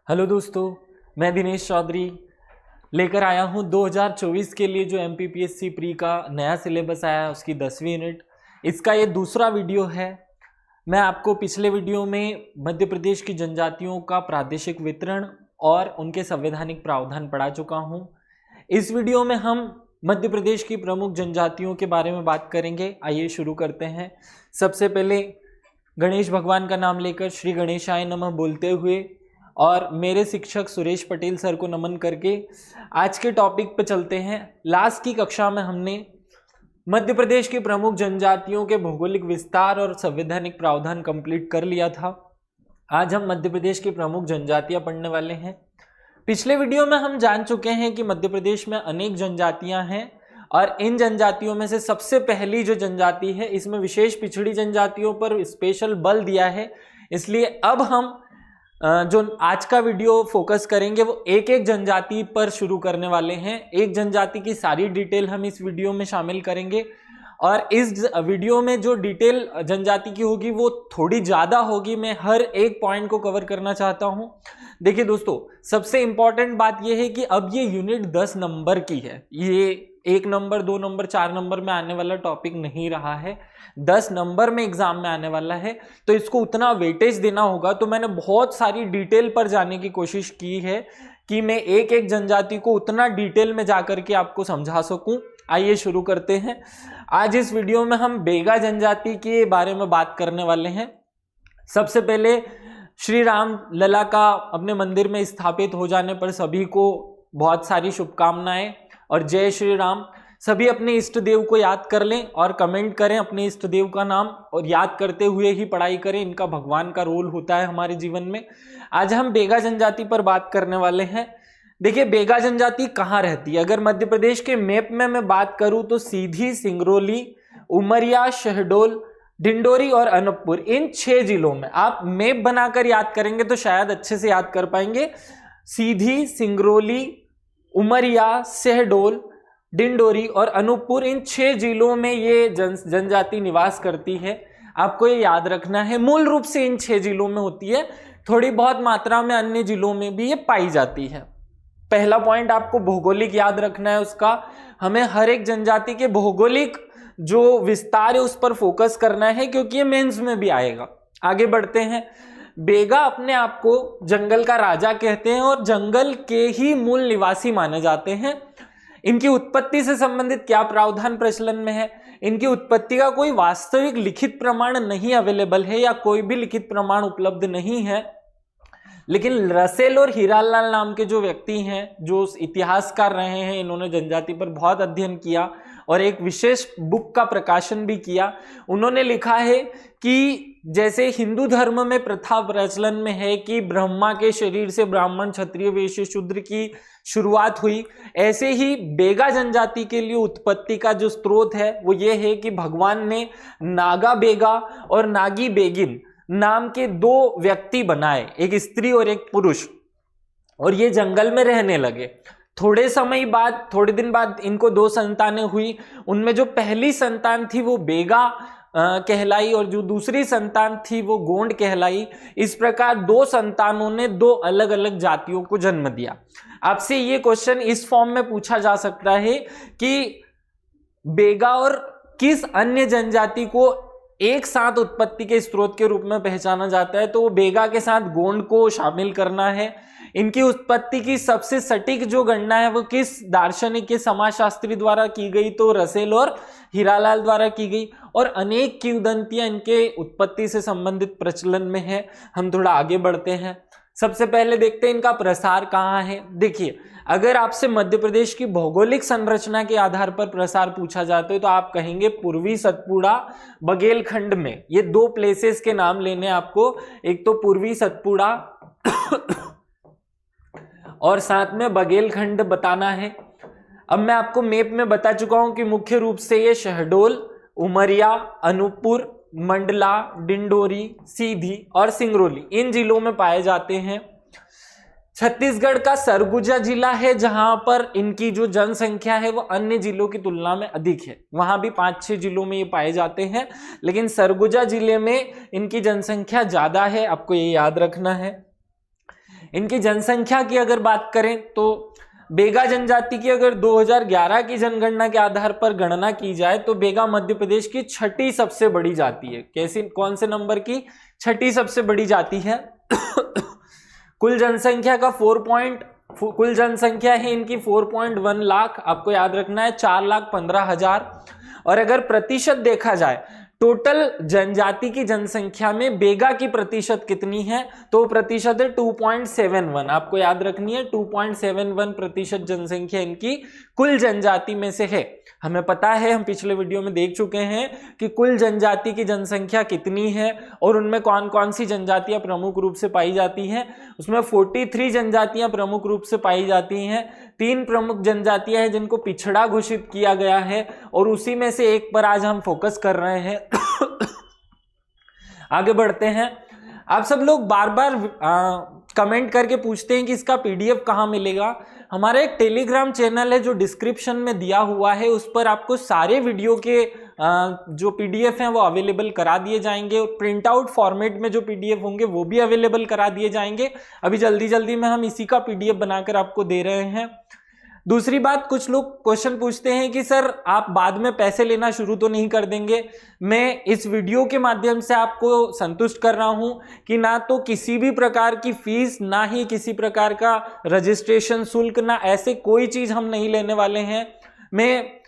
Hello दोस्तों, मैं दिनेश चौधरी लेकर आया हूं 2024 के लिए जो एमपीपीएससी प्री का नया सिलेबस आया है उसकी 10वीं यूनिट। इसका ये दूसरा वीडियो है। मैं आपको पिछले वीडियो में मध्य प्रदेश की जनजातियों का प्रादेशिक वितरण और उनके संवैधानिक प्रावधान पढ़ा चुका हूं। इस वीडियो में हम मध्य प्रदेश की प्रमुख जनजातियों के बारे में बात करेंगे। आइए शुरू करते हैं। सबसे पहले गणेश भगवान का नाम लेकर श्री गणेशाय नमः बोलते हुए और मेरे शिक्षक सुरेश पटेल सर को नमन करके आज के टॉपिक पे चलते हैं। लास्ट की कक्षा में हमने मध्य प्रदेश की प्रमुख जनजातियों के भौगोलिक विस्तार और संवैधानिक प्रावधान कंप्लीट कर लिया था। आज हम मध्य प्रदेश की प्रमुख जनजातियां पढ़ने वाले हैं। पिछले वीडियो में हम जान चुके हैं कि मध्य प्रदेश में अनेक जनजातियां हैं और इन जनजातियों में से सबसे पहली जो जनजाति है, इसमें विशेष पिछड़ी जनजातियों पर स्पेशल बल दिया है। इसलिए अब हम जो आज का वीडियो फोकस करेंगे वो एक एक जनजाति पर शुरू करने वाले हैं। एक जनजाति की सारी डिटेल हम इस वीडियो में शामिल करेंगे और इस वीडियो में जो डिटेल जनजाति की होगी वो थोड़ी ज़्यादा होगी। मैं हर एक पॉइंट को कवर करना चाहता हूं। देखिए दोस्तों, सबसे इंपॉर्टेंट बात यह है कि अब ये यूनिट 10 नंबर की है। ये 1 नंबर, 2 नंबर, 4 नंबर में आने वाला टॉपिक नहीं रहा है, 10 नंबर में एग्जाम में आने वाला है, तो इसको उतना वेटेज देना होगा। तो मैंने बहुत सारी डिटेल पर जाने की कोशिश की है कि मैं एक एक जनजाति को उतना डिटेल में जाकर के आपको समझा सकूं। आइए शुरू करते हैं। आज इस वीडियो में हम बेगा जनजाति के बारे में बात करने वाले हैं। सबसे पहले श्री राम लला का अपने मंदिर में स्थापित हो जाने पर सभी को बहुत सारी शुभकामनाएं और जय श्री राम। सभी अपने इष्ट देव को याद कर लें और कमेंट करें अपने इष्ट देव का नाम, और याद करते हुए ही पढ़ाई करें। इनका भगवान का रोल होता है हमारे जीवन में। आज हम बेगा जनजाति पर बात करने वाले हैं। देखिए, बेगा जनजाति कहाँ रहती है? अगर मध्य प्रदेश के मैप में मैं बात करूं तो सीधी, सिंगरौली, उमरिया, शहडोल, डिंडोरी और अनूपपुर, इन 6 जिलों में आप मैप बनाकर याद करेंगे तो शायद अच्छे से याद कर पाएंगे। सीधी, सिंगरौली, उमरिया, शहडोल, डिंडोरी और अनूपपुर, इन 6 जिलों में ये जनजाति निवास करती है। आपको ये याद रखना है। मूल रूप से इन 6 जिलों में होती है, थोड़ी बहुत मात्रा में अन्य जिलों में भी ये पाई जाती है। पहला पॉइंट आपको भौगोलिक याद रखना है उसका। हमें हर एक जनजाति के भौगोलिक जो विस्तार है उस पर फोकस करना है, क्योंकि ये मेंस में भी आएगा। आगे बढ़ते हैं। बेगा अपने आप को जंगल का राजा कहते हैं और जंगल के ही मूल निवासी माने जाते हैं। इनकी उत्पत्ति से संबंधित क्या प्रावधान प्रचलन में है? इनकी उत्पत्ति का कोई वास्तविक लिखित प्रमाण नहीं अवेलेबल है या कोई भी लिखित प्रमाण उपलब्ध नहीं है, लेकिन रसेल और हीरालाल नाम के जो व्यक्ति हैं, जो इतिहासकार रहे हैं, इन्होंने जनजाति पर बहुत अध्ययन किया और एक विशेष बुक का प्रकाशन भी किया। उन्होंने लिखा है कि जैसे हिंदू धर्म में प्रथा प्रचलन में है कि ब्रह्मा के शरीर से ब्राह्मण, क्षत्रिय, वैश्य, शूद्र की शुरुआत हुई, ऐसे ही बेगा जनजाति के लिए उत्पत्ति का जो स्रोत है वो ये है कि भगवान ने नागा बेगा और नागी बेगिन नाम के 2 व्यक्ति बनाए, एक स्त्री और एक पुरुष, और ये जंगल में रहने लगे। थोड़े दिन बाद इनको 2 संतानें हुई। उनमें जो पहली संतान थी वो बेगा कहलाई और जो दूसरी संतान थी वो गोंड कहलाई। इस प्रकार 2 संतानों ने 2 अलग अलग जातियों को जन्म दिया। आपसे ये क्वेश्चन इस फॉर्म में पूछा जा सकता है कि बेगा और किस अन्य जनजाति को एक साथ उत्पत्ति के स्रोत के रूप में पहचाना जाता है, तो वो बेगा के साथ गोंड को शामिल करना है। इनकी उत्पत्ति की सबसे सटीक जो गणना है वो किस दार्शनिक के समाजशास्त्री द्वारा की गई, तो रसेल और हीरालाल द्वारा की गई। और अनेक किंवदंतियां इनके उत्पत्ति से संबंधित प्रचलन में है। हम थोड़ा आगे बढ़ते हैं। सबसे पहले देखते हैं इनका प्रसार कहाँ है। देखिए, अगर आपसे मध्य प्रदेश की भौगोलिक संरचना के आधार पर प्रसार पूछा जाता है तो आप कहेंगे पूर्वी सतपुड़ा, बघेलखंड में। ये 2 प्लेसेस के नाम लेने आपको, एक तो पूर्वी सतपुड़ा और साथ में बघेलखंड बताना है। अब मैं आपको मैप में बता चुका हूं कि मुख्य रूप से ये शहडोल, उमरिया, अनूपपुर, मंडला, डिंडोरी, सीधी और सिंगरौली, इन जिलों में पाए जाते हैं। छत्तीसगढ़ का सरगुजा जिला है जहां पर इनकी जो जनसंख्या है वो अन्य जिलों की तुलना में अधिक है। वहां भी 5-6 जिलों में ये पाए जाते हैं, लेकिन सरगुजा जिले में इनकी जनसंख्या ज्यादा है, आपको ये याद रखना है। इनकी जनसंख्या की अगर बात करें तो बेगा जनजाति की अगर 2011 की जनगणना के आधार पर गणना की जाए तो बेगा मध्य प्रदेश की छठी सबसे बड़ी जाति है। कैसी, कौन से नंबर की? छठी सबसे बड़ी जाति है। कुल जनसंख्या का कुल जनसंख्या है इनकी 4.1 लाख, आपको याद रखना है 4,15,000। और अगर प्रतिशत देखा जाए टोटल जनजाति की जनसंख्या में बेगा की प्रतिशत कितनी है, तो प्रतिशत है 2.71। आपको याद रखनी है 2.71% जनसंख्या इनकी कुल जनजाति में से है। हमें पता है, हम पिछले वीडियो में देख चुके हैं कि कुल जनजाति की जनसंख्या कितनी है और उनमें कौन कौन सी जनजातियां प्रमुख रूप से पाई जाती हैं। उसमें 43 जनजातियां प्रमुख रूप से पाई जाती हैं। 3 प्रमुख जनजातियां हैं जिनको पिछड़ा घोषित किया गया है और उसी में से एक पर आज हम फोकस कर रहे हैं। आगे बढ़ते हैं। आप सब लोग बार बार कमेंट करके पूछते हैं कि इसका पीडीएफ कहाँ मिलेगा। हमारा एक टेलीग्राम चैनल है जो डिस्क्रिप्शन में दिया हुआ है, उस पर आपको सारे वीडियो के जो पीडीएफ हैं वो अवेलेबल करा दिए जाएंगे और प्रिंट आउट फॉर्मेट में जो पीडीएफ होंगे वो भी अवेलेबल करा दिए जाएंगे। अभी जल्दी जल्दी में हम इसी का पीडीएफ बनाकर आपको दे रहे हैं। दूसरी बात, कुछ लोग क्वेश्चन पूछते हैं कि सर आप बाद में पैसे लेना शुरू तो नहीं कर देंगे। मैं इस वीडियो के माध्यम से आपको संतुष्ट कर रहा हूं कि ना तो किसी भी प्रकार की फीस, ना ही किसी प्रकार का रजिस्ट्रेशन शुल्क, ना ऐसे कोई चीज हम नहीं लेने वाले हैं। मैं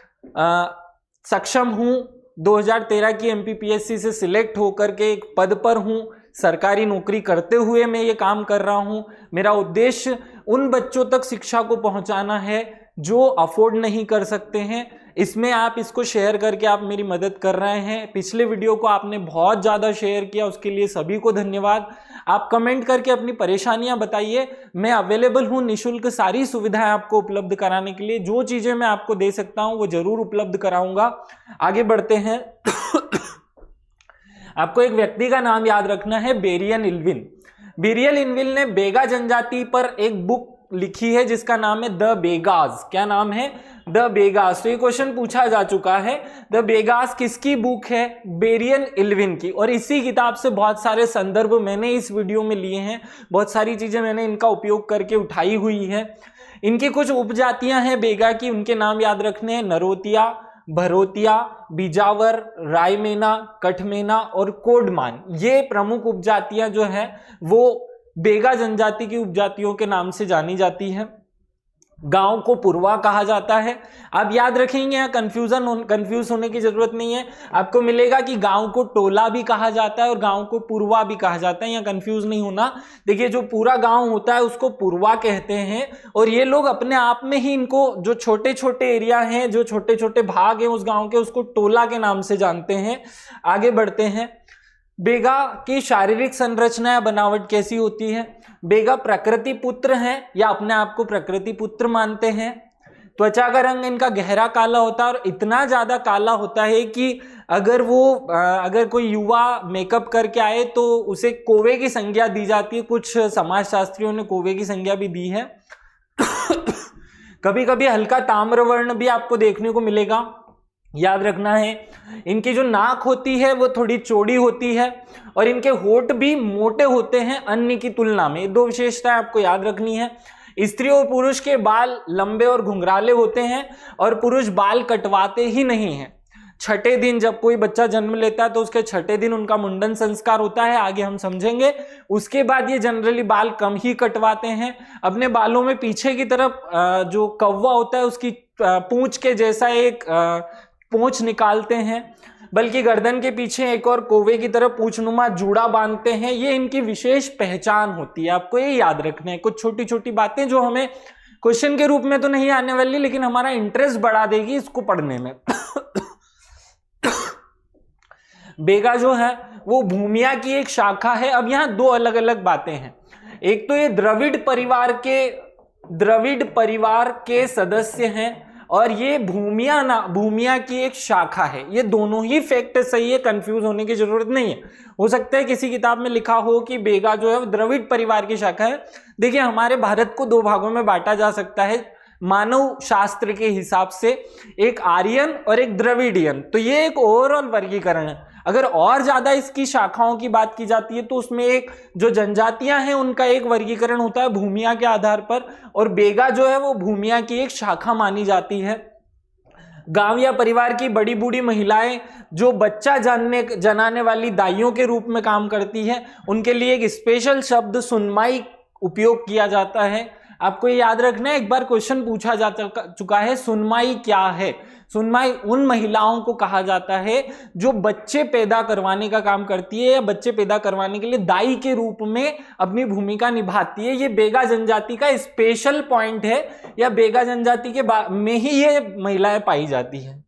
सक्षम हूं, 2013 की एमपीपीएससी से सिलेक्ट होकर के एक पद पर हूं, सरकारी नौकरी करते हुए मैं ये काम कर रहा हूं। मेरा उद्देश्य उन बच्चों तक शिक्षा को पहुंचाना है जो अफोर्ड नहीं कर सकते हैं। इसमें आप इसको शेयर करके आप मेरी मदद कर रहे हैं। पिछले वीडियो को आपने बहुत ज़्यादा शेयर किया, उसके लिए सभी को धन्यवाद। आप कमेंट करके अपनी परेशानियां बताइए, मैं अवेलेबल हूं निःशुल्क सारी सुविधाएं आपको उपलब्ध कराने के लिए। जो चीज़ें मैं आपको दे सकता हूं वो जरूर उपलब्ध कराऊंगा। आगे बढ़ते हैं। आपको एक व्यक्ति का नाम याद रखना है, बेरियन इल्विन। बेरियन इल्विन ने बेगा जनजाति पर एक बुक लिखी है जिसका नाम है द बेगास। क्या नाम है? द बेगास। तो ये क्वेश्चन पूछा जा चुका है, द बेगास किसकी बुक है? बेरियन इल्विन की। और इसी किताब से बहुत सारे संदर्भ मैंने इस वीडियो में लिए हैं, बहुत सारी चीजें मैंने इनका उपयोग करके उठाई हुई है। इनकी कुछ उपजातियां हैं बेगा की, उनके नाम याद रखने हैं, नरोतिया, भरोतिया, बिजावर, रायमेना, कठमेना और कोडमान। ये प्रमुख उपजातियां जो हैं वो बेगा जनजाति की उपजातियों के नाम से जानी जाती है। गांव को पुरवा कहा जाता है। आप याद रखेंगे, यहाँ कंफ्यूज होने की जरूरत नहीं है। आपको मिलेगा कि गांव को टोला भी कहा जाता है और गांव को पुरवा भी कहा जाता है, यहाँ कंफ्यूज नहीं होना। देखिए, जो पूरा गांव होता है उसको पुरवा कहते हैं और ये लोग अपने आप में ही इनको जो छोटे छोटे एरिया हैं, जो छोटे छोटे भाग हैं उस गांव के, उसको टोला के नाम से जानते हैं। आगे बढ़ते हैं। बेगा की शारीरिक संरचना या बनावट कैसी होती है? बेगा प्रकृति पुत्र हैं या अपने आप को प्रकृति पुत्र मानते हैं। त्वचा का रंग इनका गहरा काला होता है और इतना ज्यादा काला होता है कि अगर कोई युवा मेकअप करके आए तो उसे कौवे की संज्ञा दी जाती है। कुछ समाजशास्त्रियों ने कौवे की संज्ञा भी दी है। कभी कभी हल्का ताम्रवर्ण भी आपको देखने को मिलेगा, याद रखना है। इनकी जो नाक होती है वो थोड़ी चौड़ी होती है और इनके होंठ भी मोटे होते हैं अन्य की तुलना में। 2 विशेषताएं आपको याद रखनी है। स्त्री और पुरुष के बाल लंबे और घुंघराले होते हैं और पुरुष बाल कटवाते ही नहीं हैं। छठे दिन जब कोई बच्चा जन्म लेता है तो उसके छठे दिन उनका मुंडन संस्कार होता है, आगे हम समझेंगे। उसके बाद ये जनरली बाल कम ही कटवाते हैं। अपने बालों में पीछे की तरफ जो कौवा होता है उसकी पूंछ के जैसा एक पूंछ निकालते हैं, बल्कि गर्दन के पीछे एक और कौवे की तरह पूंछनुमा जूड़ा बांधते हैं। ये इनकी विशेष पहचान होती है, आपको ये याद रखना है। कुछ छोटी छोटी बातें जो हमें क्वेश्चन के रूप में तो नहीं आने वाली, लेकिन हमारा इंटरेस्ट बढ़ा देगी इसको पढ़ने में। बेगा जो है वो भूमिया की एक शाखा है। अब यहाँ 2 अलग अलग बातें हैं। एक तो ये द्रविड़ परिवार के सदस्य हैं और ये भूमिया की एक शाखा है। ये दोनों ही फैक्ट सही है, कंफ्यूज होने की जरूरत नहीं है। हो सकता है किसी किताब में लिखा हो कि बेगा जो है वो द्रविड़ परिवार की शाखा है। देखिए, हमारे भारत को 2 भागों में बांटा जा सकता है मानव शास्त्र के हिसाब से, एक आर्यन और एक द्रविडियन। तो ये एक ओवरऑल वर्गीकरण है। अगर और ज्यादा इसकी शाखाओं की बात की जाती है तो उसमें एक जो जनजातियां हैं उनका एक वर्गीकरण होता है भूमिया के आधार पर, और बेगा जो है वो भूमिया की एक शाखा मानी जाती है। गांव या परिवार की बड़ी बूढ़ी महिलाएं जो बच्चा जनाने वाली दाइयों के रूप में काम करती है, उनके लिए एक स्पेशल शब्द सुनमाई उपयोग किया जाता है। आपको ये याद रखना है, एक बार क्वेश्चन पूछा जा चुका है, सुनमाई क्या है? सुनमाई उन महिलाओं को कहा जाता है जो बच्चे पैदा करवाने का काम करती है या बच्चे पैदा करवाने के लिए दाई के रूप में अपनी भूमिका निभाती है। ये बेगा जनजाति का स्पेशल पॉइंट है, या बेगा जनजाति के में ही ये महिलाएं पाई जाती है।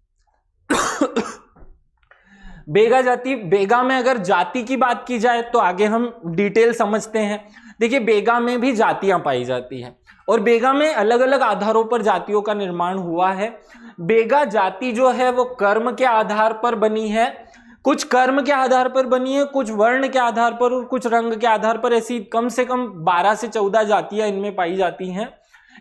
बेगा में अगर जाति की बात की जाए तो आगे हम डिटेल समझते हैं। देखिए, बेगा में भी जातियां पाई जाती हैं और बेगा में अलग अलग आधारों पर जातियों का निर्माण हुआ है। बेगा जाति जो है वो कर्म के आधार पर बनी है, कुछ कर्म के आधार पर बनी है, कुछ वर्ण के आधार पर और कुछ रंग के आधार पर। ऐसी कम से कम 12 से 14 जातियां इनमें पाई जाती हैं।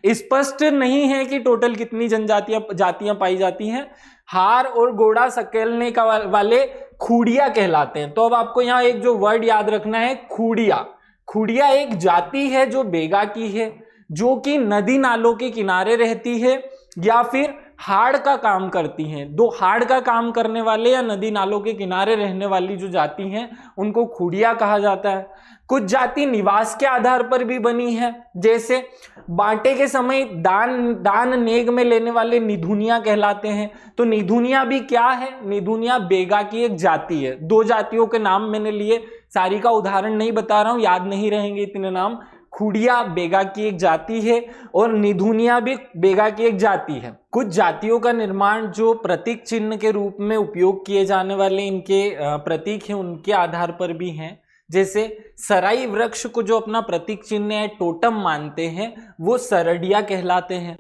स्पष्ट नहीं है कि टोटल कितनी जातियां पाई जाती हैं। हार और गोड़ा सकेलने का वाले खूड़िया कहलाते हैं। तो अब आपको यहाँ एक जो वर्ड याद रखना है, खूड़िया। खूड़िया एक जाति है जो बेगा की है, जो कि नदी नालों के किनारे रहती है या फिर हाड़ का काम करती हैं। दो हाड़ का काम करने वाले या नदी नालों के किनारे रहने वाली जो जाति हैं उनको खूड़िया कहा जाता है। कुछ जाति निवास के आधार पर भी बनी है, जैसे बांटे के समय दान नेग में लेने वाले निधुनिया कहलाते हैं। तो निधुनिया भी क्या है? निधुनिया बेगा की एक जाति है। 2 जातियों के नाम मैंने लिए, सारी का उदाहरण नहीं बता रहा हूं, याद नहीं रहेंगे इतने नाम। खूड़िया बेगा की एक जाति है और निधुनिया भी बेगा की एक जाति है। कुछ जातियों का निर्माण जो प्रतीक चिन्ह के रूप में उपयोग किए जाने वाले इनके प्रतीक हैं उनके आधार पर भी हैं। जैसे सराई वृक्ष को जो अपना प्रतीक चिन्ह है टोटम मानते हैं वो सरडिया कहलाते हैं।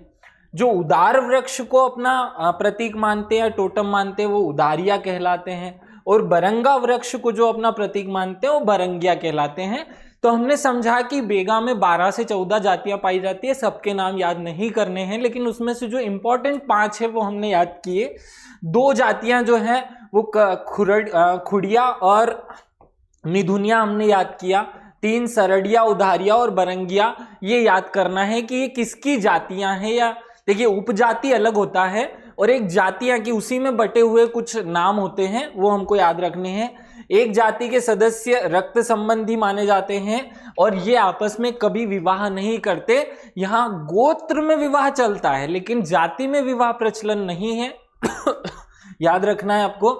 जो उदार वृक्ष को अपना प्रतीक मानते हैं टोटम मानते हैं वो उदारिया कहलाते हैं। और बरंगा वृक्ष को जो अपना प्रतीक मानते हैं वो बरंगिया कहलाते हैं। तो हमने समझा कि बेगा में 12 से 14 जातियां पाई जाती है। सबके नाम याद नहीं करने हैं, लेकिन उसमें से जो इंपॉर्टेंट 5 है वो हमने याद किए। 2 जातियां जो हैं वो खुड़िया और निधुनिया हमने याद किया। 3 सरडिया, उधारिया और बरंगिया, ये याद करना है कि ये किसकी जातियां हैं। या देखिए, उपजाति अलग होता है और एक जातियां की उसी में बटे हुए कुछ नाम होते हैं, वो हमको याद रखने हैं। एक जाति के सदस्य रक्त संबंधी माने जाते हैं और ये आपस में कभी विवाह नहीं करते। यहाँ गोत्र में विवाह चलता है लेकिन जाति में विवाह प्रचलन नहीं है। याद रखना है आपको।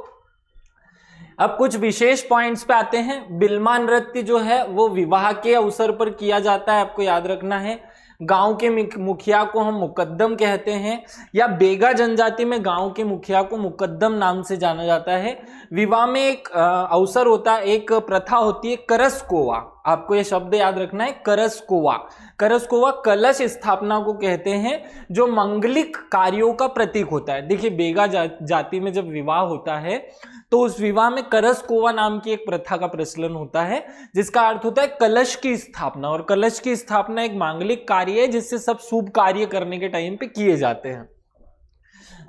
अब कुछ विशेष पॉइंट्स पे आते हैं। बिल्मा नृत्य जो है वो विवाह के अवसर पर किया जाता है, आपको याद रखना है। गांव के मुखिया को हम मुकद्दम कहते हैं, या बेगा जनजाति में गांव के मुखिया को मुकद्दम नाम से जाना जाता है। विवाह में एक अवसर होता है, एक प्रथा होती है करसकोवा। आपको ये शब्द याद रखना है, करसकोवा। करसकोवा कलश स्थापना को कहते हैं जो मंगलिक कार्यों का प्रतीक होता है। देखिए, बेगा जाति में जब विवाह होता है तो उस विवाह में करसकोवा नाम की एक प्रथा का प्रचलन होता है, जिसका अर्थ होता है कलश की स्थापना। और कलश की स्थापना एक मांगलिक कार्य है जिससे सब शुभ कार्य करने के टाइम पे किए जाते हैं।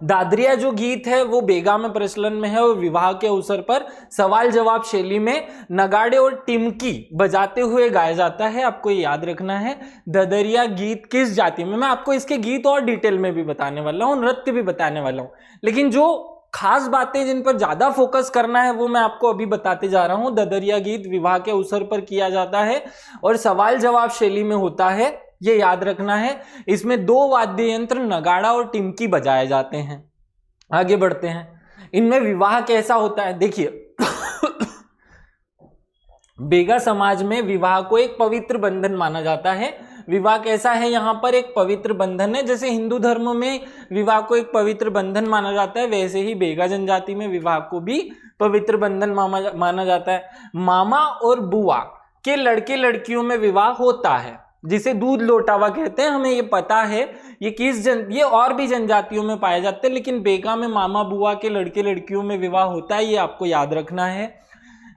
दादरिया जो गीत है वो बेगा में प्रचलन में है और विवाह के अवसर पर सवाल जवाब शैली में नगाड़े और टिमकी बजाते हुए गाया जाता है। आपको ये याद रखना है। दादरिया गीत किस जाति में, मैं आपको इसके गीत और डिटेल में भी बताने वाला हूँ, नृत्य भी बताने वाला हूँ, लेकिन जो खास बातें जिन पर ज्यादा फोकस करना है वो मैं आपको अभी बताते जा रहा हूं। ददरिया गीत विवाह के अवसर पर किया जाता है और सवाल जवाब शैली में होता है, ये याद रखना है। इसमें 2 वाद्य यंत्र नगाड़ा और टिमकी बजाए जाते हैं। आगे बढ़ते हैं। इनमें विवाह कैसा होता है, देखिए। बेगा समाज में विवाह को एक पवित्र बंधन माना जाता है। विवाह कैसा है, यहाँ पर एक पवित्र बंधन है। जैसे हिंदू धर्म में विवाह को एक पवित्र बंधन माना जाता है, वैसे ही बेगा जनजाति में विवाह को भी पवित्र बंधन माना जाता है। मामा और बुआ के लड़के लड़कियों में विवाह होता है, जिसे दूध लोटावा कहते हैं। हमें ये पता है ये और भी जनजातियों में पाया जाता है, लेकिन बेगा में मामा बुआ के लड़के लड़कियों में विवाह होता है, ये आपको याद रखना है।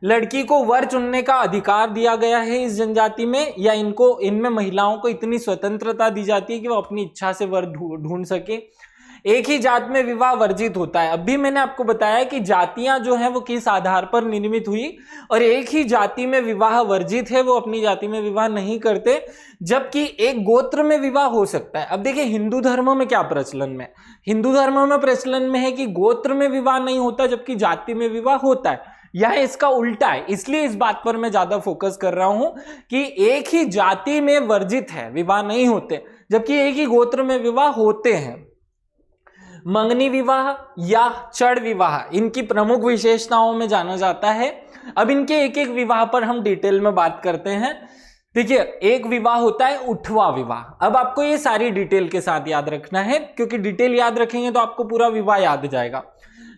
लड़की को वर चुनने का अधिकार दिया गया है इस जनजाति में, या इनमें महिलाओं को इतनी स्वतंत्रता दी जाती है कि वो अपनी इच्छा से वर ढूंढ सके। एक ही जात में विवाह वर्जित होता है। अभी मैंने आपको बताया कि जातियां जो है वो किस आधार पर निर्मित हुई, और एक ही जाति में विवाह वर्जित है, वो अपनी जाति में विवाह नहीं करते, जबकि एक गोत्र में विवाह हो सकता है। अब देखिए हिंदू धर्म में क्या प्रचलन में, हिंदू धर्म में प्रचलन में है कि गोत्र में विवाह नहीं होता जबकि जाति में विवाह होता है। यह इसका उल्टा है, इसलिए इस बात पर मैं ज्यादा फोकस कर रहा हूं कि एक ही जाति में वर्जित है, विवाह नहीं होते, जबकि एक ही गोत्र में विवाह होते हैं। मंगनी विवाह या चड़ विवाह इनकी प्रमुख विशेषताओं में जाना जाता है। अब इनके एक एक विवाह पर हम डिटेल में बात करते हैं। देखिए एक विवाह होता है उठवा विवाह। अब आपको ये सारी डिटेल के साथ याद रखना है, क्योंकि डिटेल याद रखेंगे तो आपको पूरा विवाह याद जाएगा।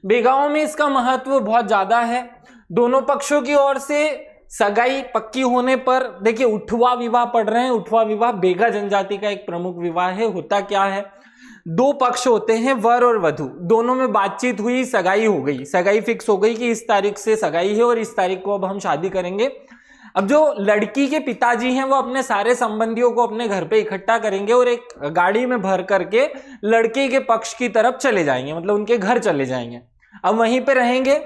बेगांव में इसका महत्व बहुत ज्यादा है। दोनों पक्षों की ओर से सगाई पक्की होने पर, देखिए उठवा विवाह पढ़ रहे हैं, उठवा विवाह बेगा जनजाति का एक प्रमुख विवाह है। होता क्या है, दो पक्ष होते हैं, वर और वधू, दोनों में बातचीत हुई, सगाई हो गई, सगाई फिक्स हो गई कि इस तारीख से सगाई है और इस तारीख को अब हम शादी करेंगे। अब जो लड़की के पिताजी हैं वो अपने सारे संबंधियों को अपने घर पे इकट्ठा करेंगे और एक गाड़ी में भर करके लड़के के पक्ष की तरफ चले जाएंगे, मतलब उनके घर चले जाएंगे। अब वहीं पे रहेंगे।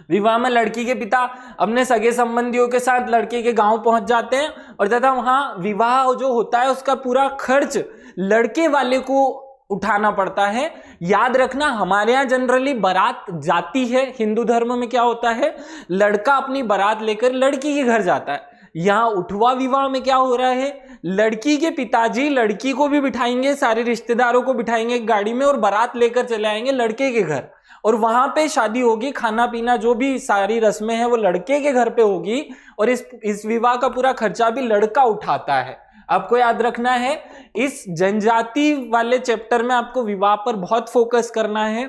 विवाह में लड़की के पिता अपने सगे संबंधियों के साथ लड़के के गांव पहुंच जाते हैं और तथा वहां विवाह जो होता है उसका पूरा खर्च लड़के वाले को उठाना पड़ता है। याद रखना हमारे यहाँ जनरली बारात जाती है, हिंदू धर्म में क्या होता है, लड़का अपनी बारात लेकर लड़की के घर जाता है। यहाँ उठवा विवाह में क्या हो रहा है, लड़की के पिताजी लड़की को भी बिठाएंगे, सारे रिश्तेदारों को बिठाएंगे एक गाड़ी में और बारात लेकर चले आएंगे लड़के के घर, और वहां पे शादी होगी। खाना पीना जो भी सारी रस्में हैं वो लड़के के घर पे होगी और इस विवाह का पूरा खर्चा भी लड़का उठाता है। आपको याद रखना है, इस जनजाति वाले चैप्टर में आपको विवाह पर बहुत फोकस करना है।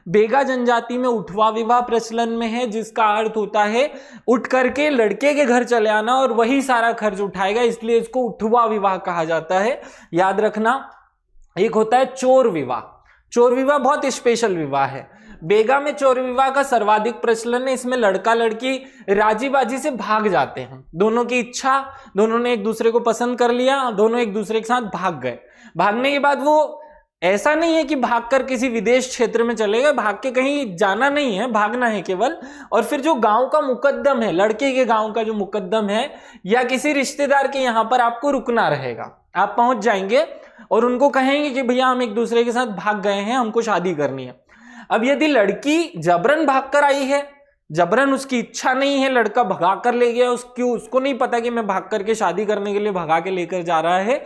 बेगा जनजाति में उठवा विवाह प्रचलन में है, जिसका अर्थ होता है उठ करके लड़के के घर चले आना और वही सारा खर्च उठाएगा, इसलिए इसको उठवा विवाह कहा जाता है। याद रखना। एक होता है चोर विवाह। चोर विवाह बहुत स्पेशल विवाह है। बेगा में चोर विवाह का सर्वाधिक प्रचलन है। इसमें लड़का लड़की राजी बाजी से भाग जाते हैं, दोनों की इच्छा, दोनों ने एक दूसरे को पसंद कर लिया, दोनों एक दूसरे के साथ भाग गए। भागने के बाद वो ऐसा नहीं है कि भागकर किसी विदेश क्षेत्र में चले गए, भाग के कहीं जाना नहीं है, भागना है केवल। और फिर जो गांव का मुकद्दम है, लड़के के गांव का जो मुकद्दम है या किसी रिश्तेदार के यहाँ पर आपको रुकना रहेगा। आप पहुंच जाएंगे और उनको कहेंगे कि भैया हम एक दूसरे के साथ भाग गए हैं, हमको शादी करनी है। अब यदि लड़की जबरन भागकर आई है, जबरन उसकी इच्छा नहीं है, लड़का भगा कर ले गया, उसको नहीं पता कि मैं भाग करके शादी करने के लिए भगा के लेकर जा रहा है,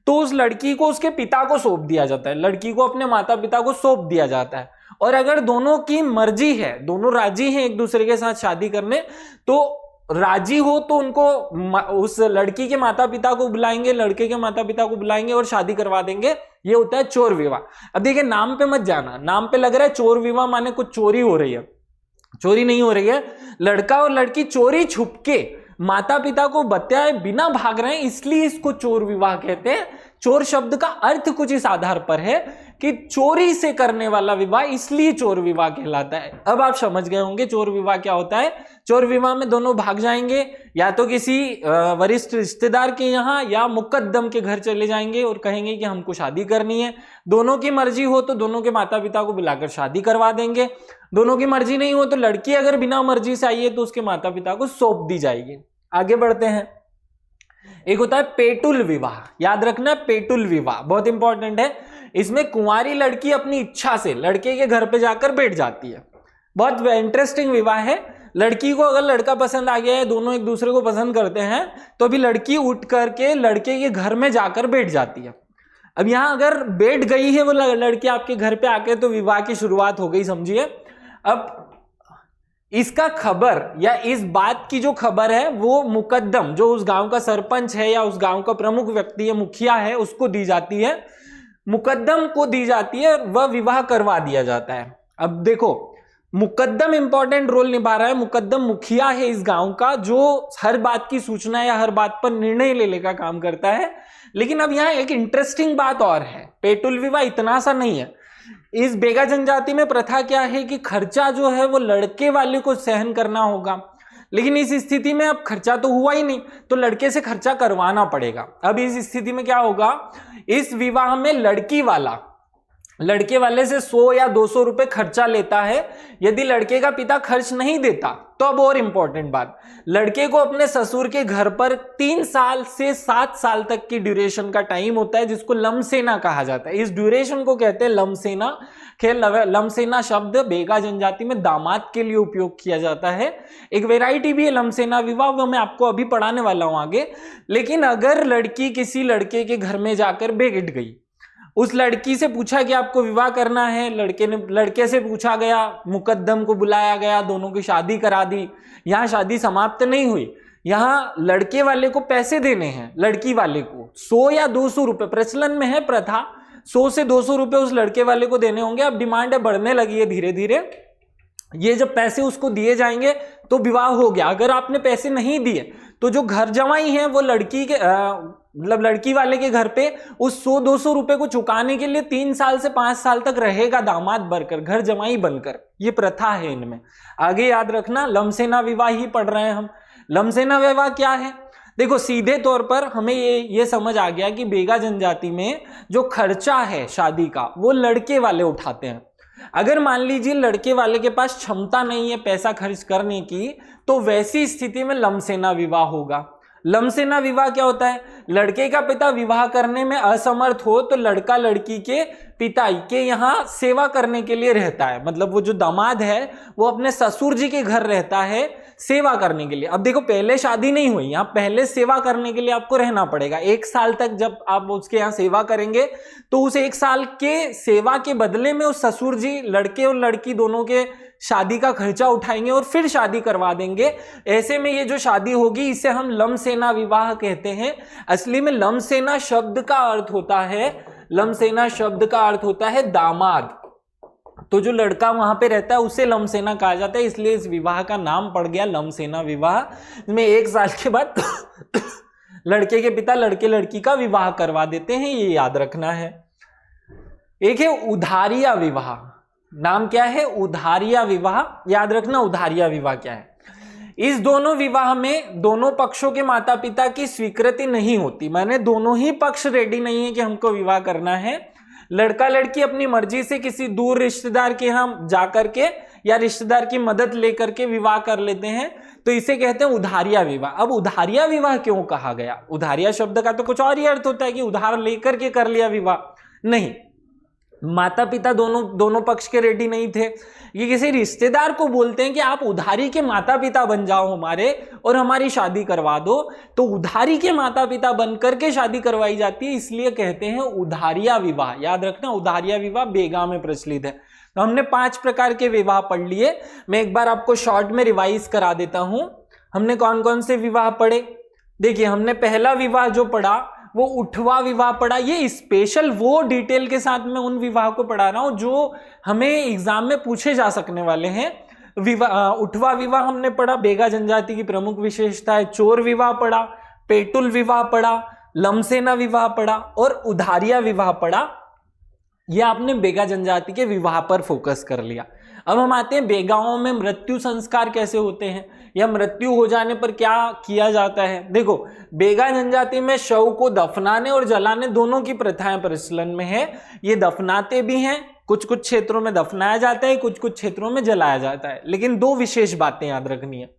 तो उस लड़की को उसके पिता को सौंप दिया जाता है, लड़की को अपने माता पिता को सौंप दिया जाता है। और अगर दोनों की मर्जी है, दोनों राजी हैं एक दूसरे के साथ शादी करने, तो राजी हो तो उनको उस लड़की के माता पिता को बुलाएंगे, लड़के के माता पिता को बुलाएंगे और शादी करवा देंगे। ये होता है चोर विवाह। अब देखिए नाम पे मत जाना, नाम पे लग रहा है चोर विवाह माने कुछ चोरी हो रही है, चोरी नहीं हो रही है। लड़का और लड़की चोरी छुपके माता पिता को बताए बिना भाग रहे हैं, इसलिए इसको चोर विवाह कहते हैं। चोर शब्द का अर्थ कुछ इस आधार पर है कि चोरी से करने वाला विवाह, इसलिए चोर विवाह कहलाता है। अब आप समझ गए होंगे चोर विवाह क्या होता है। चोर विवाह में दोनों भाग जाएंगे, या तो किसी वरिष्ठ रिश्तेदार के यहाँ या मुकद्दम के घर चले जाएंगे और कहेंगे कि हमको शादी करनी है। दोनों की मर्जी हो तो दोनों के माता पिता को बुलाकर शादी करवा देंगे। दोनों की मर्जी नहीं हो तो लड़की अगर बिना मर्जी से आई है तो उसके माता पिता को सौंप दी जाएगी। आगे बढ़ते हैं। एक होता है पेटुल विवाह। याद रखना, पेटुल विवाह बहुत इंपॉर्टेंट है। इसमें कुंवारी लड़की अपनी इच्छा से लड़के के घर पे जाकर बैठ जाती है। बहुत इंटरेस्टिंग विवाह है। लड़की को अगर लड़का पसंद आ गया है, दोनों एक दूसरे को पसंद करते हैं, तो अभी लड़की उठ करके लड़के के घर में जाकर बैठ जाती है। अब यहां अगर बैठ गई है वो लड़की आपके घर पे आके, तो विवाह की शुरुआत हो गई, समझिए। अब इसका खबर या इस बात की जो खबर है वो मुकद्दम, जो उस गांव का सरपंच है या उस गांव का प्रमुख व्यक्ति है, मुखिया है, उसको दी जाती है। मुकद्दम को दी जाती है, वह विवाह करवा दिया जाता है। अब देखो मुकद्दम इंपॉर्टेंट रोल निभा रहा है। मुकद्दम मुखिया है इस गांव का, जो हर बात की सूचना या हर बात पर निर्णय लेने का काम करता है। लेकिन अब यहाँ एक इंटरेस्टिंग बात और है, पेटुल विवाह इतना सा नहीं है। इस बेगा जनजाति में प्रथा क्या है कि खर्चा जो है वो लड़के वाले को सहन करना होगा। लेकिन इस स्थिति में अब खर्चा तो हुआ ही नहीं, तो लड़के से खर्चा करवाना पड़ेगा। अब इस स्थिति में क्या होगा, इस विवाह में लड़की वाला लड़के वाले से 100 या 200 रुपए खर्चा लेता है। यदि लड़के का पिता खर्च नहीं देता तो अब और इंपॉर्टेंट बात, लड़के को अपने ससुर के घर पर 3 साल से 7 साल तक की ड्यूरेशन का टाइम होता है, जिसको लमसेना कहा जाता है। इस ड्यूरेशन को कहते हैं लमसेना। खेल लमसेना शब्द बेगा जनजाति में दामाद के लिए उपयोग किया जाता है। एक वेराइटी भी है लमसेना विवाह, वो मैं आपको अभी पढ़ाने वाला हूं आगे। लेकिन अगर लड़की किसी लड़के के घर में जाकर बेघट गई, उस लड़की से पूछा कि आपको विवाह करना है, लड़के से पूछा गया, मुकद्दम को बुलाया गया, दोनों की शादी करा दी। यहां शादी समाप्त नहीं हुई, यहां लड़के वाले को पैसे देने हैं, लड़की वाले को 100 या 200 रुपए, प्रचलन में है प्रथा, 100 से 200 रुपए उस लड़के वाले को देने होंगे। अब डिमांड बढ़ने लगी है धीरे धीरे, ये जब पैसे उसको दिए जाएंगे तो विवाह हो गया। अगर आपने पैसे नहीं दिए तो जो घर जवाई हैं वो लड़की के मतलब लड़की वाले के घर पे उस 100-200 रुपए को चुकाने के लिए 3 साल से 5 साल तक रहेगा दामाद बनकर, घर जमाई बनकर। ये प्रथा है इनमें। आगे याद रखना, लमसेना विवाह ही पढ़ रहे हैं हम। लमसेना विवाह क्या है? देखो, सीधे तौर पर हमें ये समझ आ गया कि बेगा जनजाति में जो खर्चा है शादी का वो लड़के वाले उठाते हैं। अगर मान लीजिए लड़के वाले के पास क्षमता नहीं है पैसा खर्च करने की, तो वैसी स्थिति में लमसेना विवाह होगा। लमसेना विवाह क्या होता है? लड़के का पिता विवाह करने में असमर्थ हो तो लड़का लड़की के पिता के यहाँ सेवा करने के लिए रहता है। मतलब वो जो दामाद है वो अपने ससुर जी के घर रहता है सेवा करने के लिए। अब देखो, पहले शादी नहीं हुई, यहाँ पहले सेवा करने के लिए आपको रहना पड़ेगा 1 साल तक। जब आप उसके यहाँ सेवा करेंगे तो उस 1 साल के सेवा के बदले में उस ससुर जी लड़के और लड़की दोनों के शादी का खर्चा उठाएंगे और फिर शादी करवा देंगे। ऐसे में ये जो शादी होगी इसे हम लमसेना विवाह कहते हैं। असली में लमसेना शब्द का अर्थ होता है, लमसेना शब्द का अर्थ होता है दामाद। तो जो लड़का वहां पे रहता है उसे लमसेना कहा जाता है, इसलिए इस विवाह का नाम पड़ गया लमसेना विवाह। इसमें 1 साल के बाद लड़के के पिता लड़के लड़की का विवाह करवा देते हैं, ये याद रखना है। एक है उधारिया विवाह। नाम क्या है? उधारिया विवाह। याद रखना उधारिया विवाह क्या है। इस दोनों विवाह में दोनों पक्षों के माता पिता की स्वीकृति नहीं होती, माने दोनों ही पक्ष रेडी नहीं है कि हमको विवाह करना है। लड़का लड़की अपनी मर्जी से किसी दूर रिश्तेदार के यहाँ जाकर के या रिश्तेदार की मदद लेकर के विवाह कर लेते हैं, तो इसे कहते हैं उधारिया विवाह। अब उधारिया विवाह क्यों कहा गया? उधारिया शब्द का तो कुछ और ही अर्थ होता है कि उधार लेकर के कर लिया विवाह, नहीं। माता पिता दोनों पक्ष के रेडी नहीं थे। ये किसी रिश्तेदार को बोलते हैं कि आप उधारी के माता पिता बन जाओ हमारे और हमारी शादी करवा दो, तो उधारी के माता पिता बनकर के शादी करवाई जाती है, इसलिए कहते हैं उधारिया विवाह। याद रखना, उधारिया विवाह बेगा में प्रचलित है। तो हमने 5 प्रकार के विवाह पढ़ लिए। मैं एक बार आपको शॉर्ट में रिवाइज करा देता हूं। हमने कौन कौन से विवाह पढ़े? देखिए, हमने पहला विवाह जो पढ़ा वो उठवा विवाह पढ़ा। ये स्पेशल वो डिटेल के साथ मैं उन विवाह को पढ़ा रहा हूं जो हमें एग्जाम में पूछे जा सकने वाले हैं। उठवा विवाह हमने पढ़ा, बेगा जनजाति की प्रमुख विशेषता है। चोर विवाह पढ़ा, पेटुल विवाह पढ़ा, लमसेना विवाह पढ़ा और उधारिया विवाह पढ़ा। यह आपने बेगा जनजाति के विवाह पर फोकस कर लिया। अब हम आते हैं बेगाओं में मृत्यु संस्कार कैसे होते हैं या मृत्यु हो जाने पर क्या किया जाता है। देखो, बेगा जनजाति में शव को दफनाने और जलाने दोनों की प्रथाएं प्रचलन में है। ये दफनाते भी हैं, कुछ कुछ क्षेत्रों में दफनाया जाता है, कुछ कुछ क्षेत्रों में जलाया जाता है। लेकिन 2 विशेष बातें याद रखनी है।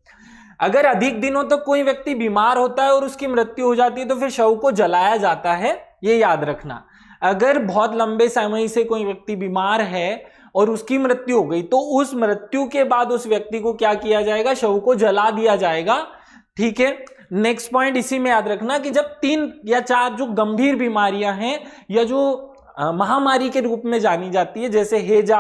अगर अधिक दिनों तक कोई व्यक्ति बीमार होता है और उसकी मृत्यु हो जाती है तो फिर शव को जलाया जाता है, ये याद रखना। अगर बहुत लंबे समय से कोई व्यक्ति बीमार है और उसकी मृत्यु हो गई तो उस मृत्यु के बाद उस व्यक्ति को क्या किया जाएगा? शव को जला दिया जाएगा। ठीक है। नेक्स्ट पॉइंट इसी में याद रखना कि जब 3 या 4 जो गंभीर बीमारियां हैं या जो महामारी के रूप में जानी जाती है, जैसे हेजा,